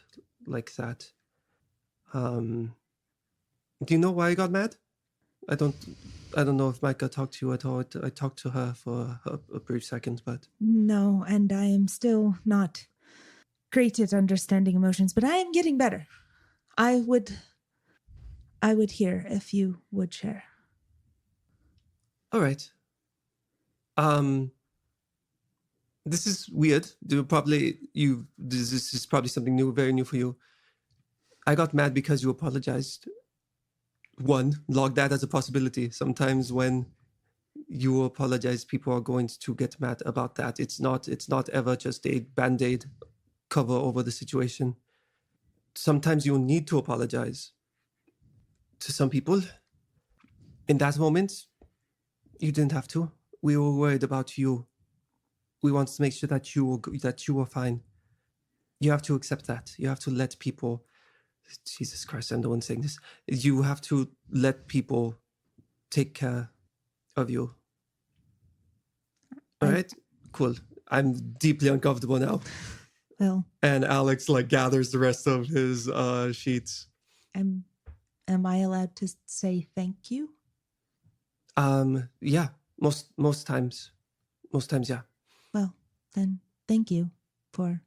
like that. Do you know why I got mad? I don't know if Micah talked to you at all. I talked to her for a brief second, but No, and I am still not great at understanding emotions, but I am getting better. I would hear if you would share. all right. This is weird. This is probably something new, very new for you. I got mad because you apologized. One, log that as a possibility. Sometimes when you apologize, people are going to get mad about that. It's not ever just a band-aid cover over the situation. Sometimes you need to apologize to some people. In that moment, you didn't have to. We were worried about you. We wanted to make sure that you were fine. You have to accept that. You have to let people. Jesus Christ, I'm the one saying this. You have to let people take care of you. All right? Cool. I'm deeply uncomfortable now. Well, And Alex gathers the rest of his sheets. am I allowed to say thank you? Yeah. Most times. Most times, yeah. Well, then thank you for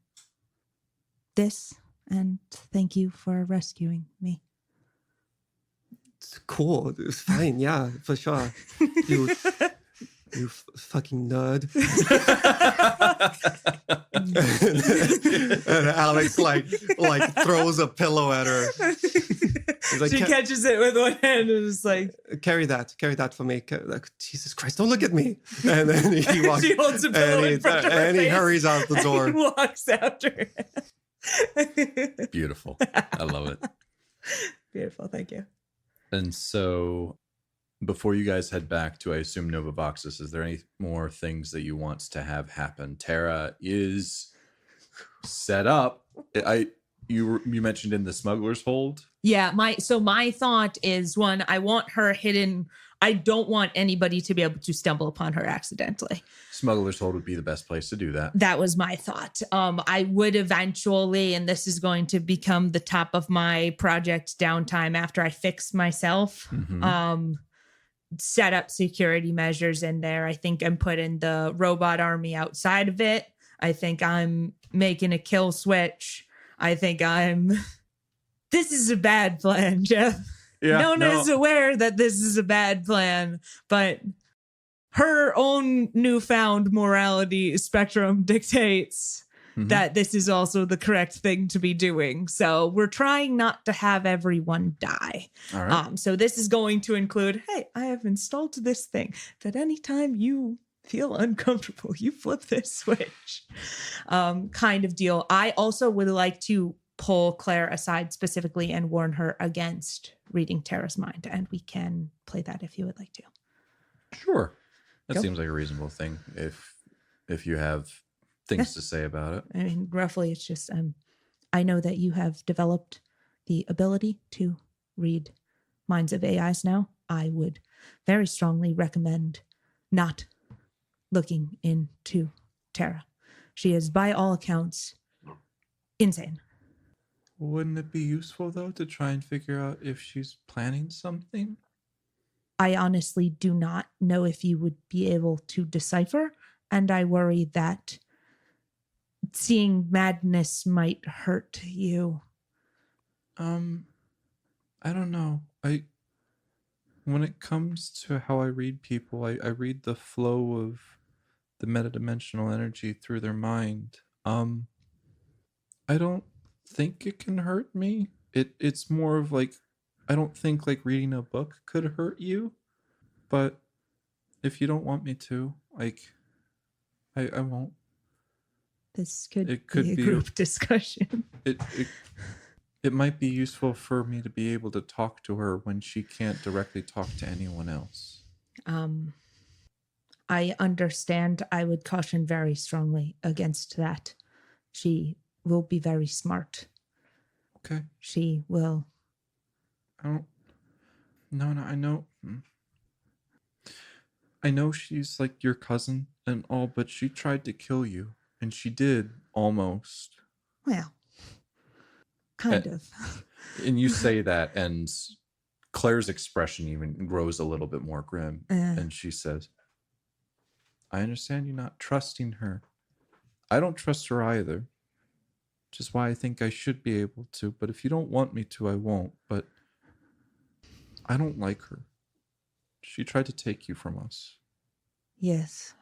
this, and thank you for rescuing me. It's cool. It's fine. Yeah, for sure. You fucking nerd. And Alex throws a pillow at her. He's like, She catches it with one hand and is like, carry that for me. Jesus Christ, don't look at me. And then he walks. she holds a pillow in front of her and he face hurries out the door. and walks after her. Beautiful. I love it. Beautiful, thank you. And so before you guys head back to, I assume, Nova Boxes, is there any more things that you want to have happen? Terra is set up. You mentioned in the smuggler's hold. Yeah, my thought is, one, I want her hidden. I don't want anybody to be able to stumble upon her accidentally. Smuggler's hold would be the best place to do that. That was my thought. I would eventually, and this is going to become the top of my project downtime after I fix myself, set up security measures in there. I think I'm putting the robot army outside of it. I think I'm making a kill switch. I think this is a bad plan, Jeff. Yeah, Nona is aware that this is a bad plan, but her own newfound morality spectrum dictates that this is also the correct thing to be doing. So we're trying not to have everyone die. All right. So this is going to include, hey, I have installed this thing that anytime you feel uncomfortable, you flip this switch, kind of deal. I also would like to pull Claire aside specifically and warn her against reading Terra's mind. And we can play that if you would like to. Sure. That Go. seems like a reasonable thing if you have things to say about it. I mean, roughly, it's just I know that you have developed the ability to read minds of AIs now. I would very strongly recommend not looking into Terra. She is, by all accounts, insane. Wouldn't it be useful, though, to try and figure out if she's planning something? I honestly do not know if you would be able to decipher, and I worry that seeing madness might hurt you. I don't know. When it comes to how I read people, I read the flow of the metadimensional energy through their mind. I don't think it can hurt me. It's more of like, I don't think like reading a book could hurt you, but if you don't want me to, like, I won't. This could It could be a be- group discussion. It might be useful for me to be able to talk to her when she can't directly talk to anyone else. I understand. I would caution very strongly against that. She will be very smart. Okay. She will. Nona, I know. I know she's like your cousin and all, but she tried to kill you. And she did, almost. Well, kind of. And you say that, and Claire's expression even grows a little bit more grim. And she says, I understand you not trusting her. I don't trust her either. Which is why I think I should be able to. But if you don't want me to, I won't. But I don't like her. She tried to take you from us. Yes,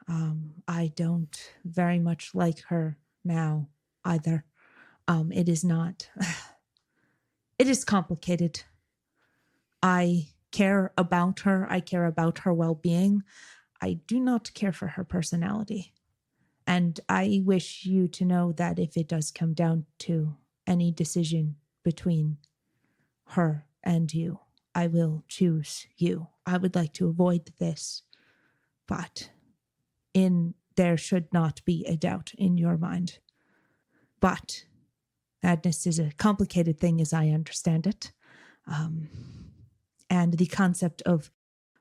I don't very much like her now either. It is not. It is complicated. I care about her. I care about her well-being. I do not care for her personality. And I wish you to know that if it does come down to any decision between her and you, I will choose you. I would like to avoid this, but there should not be a doubt in your mind. But madness is a complicated thing as I understand it. And the concept of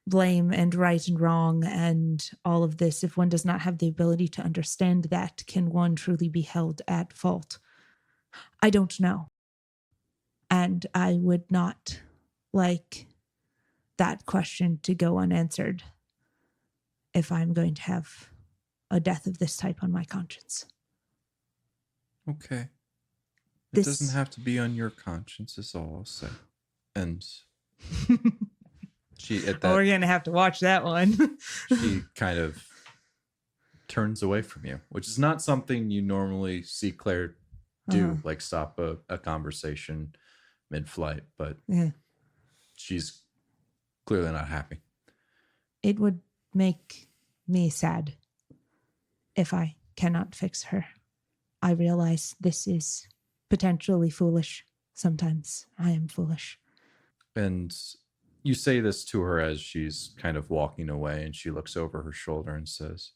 blame and right and wrong and all of this, if one does not have the ability to understand that, can one truly be held at fault? I don't know. And I would not like that question to go unanswered if I'm going to have a death of this type on my conscience. Okay. It This- doesn't have to be on your conscience, is all I'll say. And she, at that, We're going to have to watch that one. she kind of turns away from you, which is not something you normally see Claire do, like stop a conversation mid-flight, but Yeah. she's clearly not happy. It would make me sad if I cannot fix her. I realize this is potentially foolish. Sometimes I am foolish. And you say this to her as she's kind of walking away, and she looks over her shoulder and says,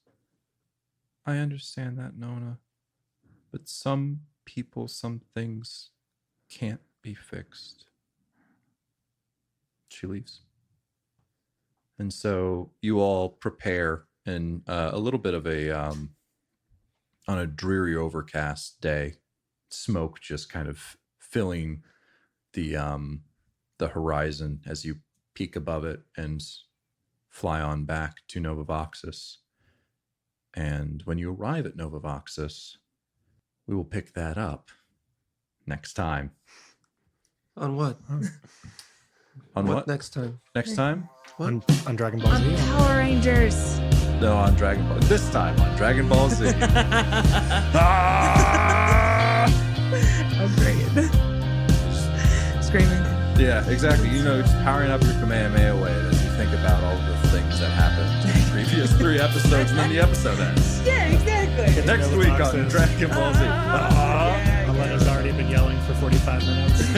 I understand that, Nona, but some people, some things can't be fixed. She leaves. And so you all prepare in a little bit of a, on a dreary overcast day, smoke just kind of filling the horizon as you peek above it and fly on back to Novavoxus. And when you arrive at Novavoxus, we will pick that up next time. On what? On what? Next time? Next time? On Dragon Ball On Z. Power Rangers. No, on Dragon Ball. This time on Dragon Ball Z. Ah! Oh, great. Screaming. Yeah, exactly. You know, just powering up your Kamehameha wave as you think about all the things that happened in the previous 3 episodes, and then the episode ends. Yeah, exactly. Next week on boxes. Dragon Ball Z. Yeah, Alena's already been yelling for 45 minutes.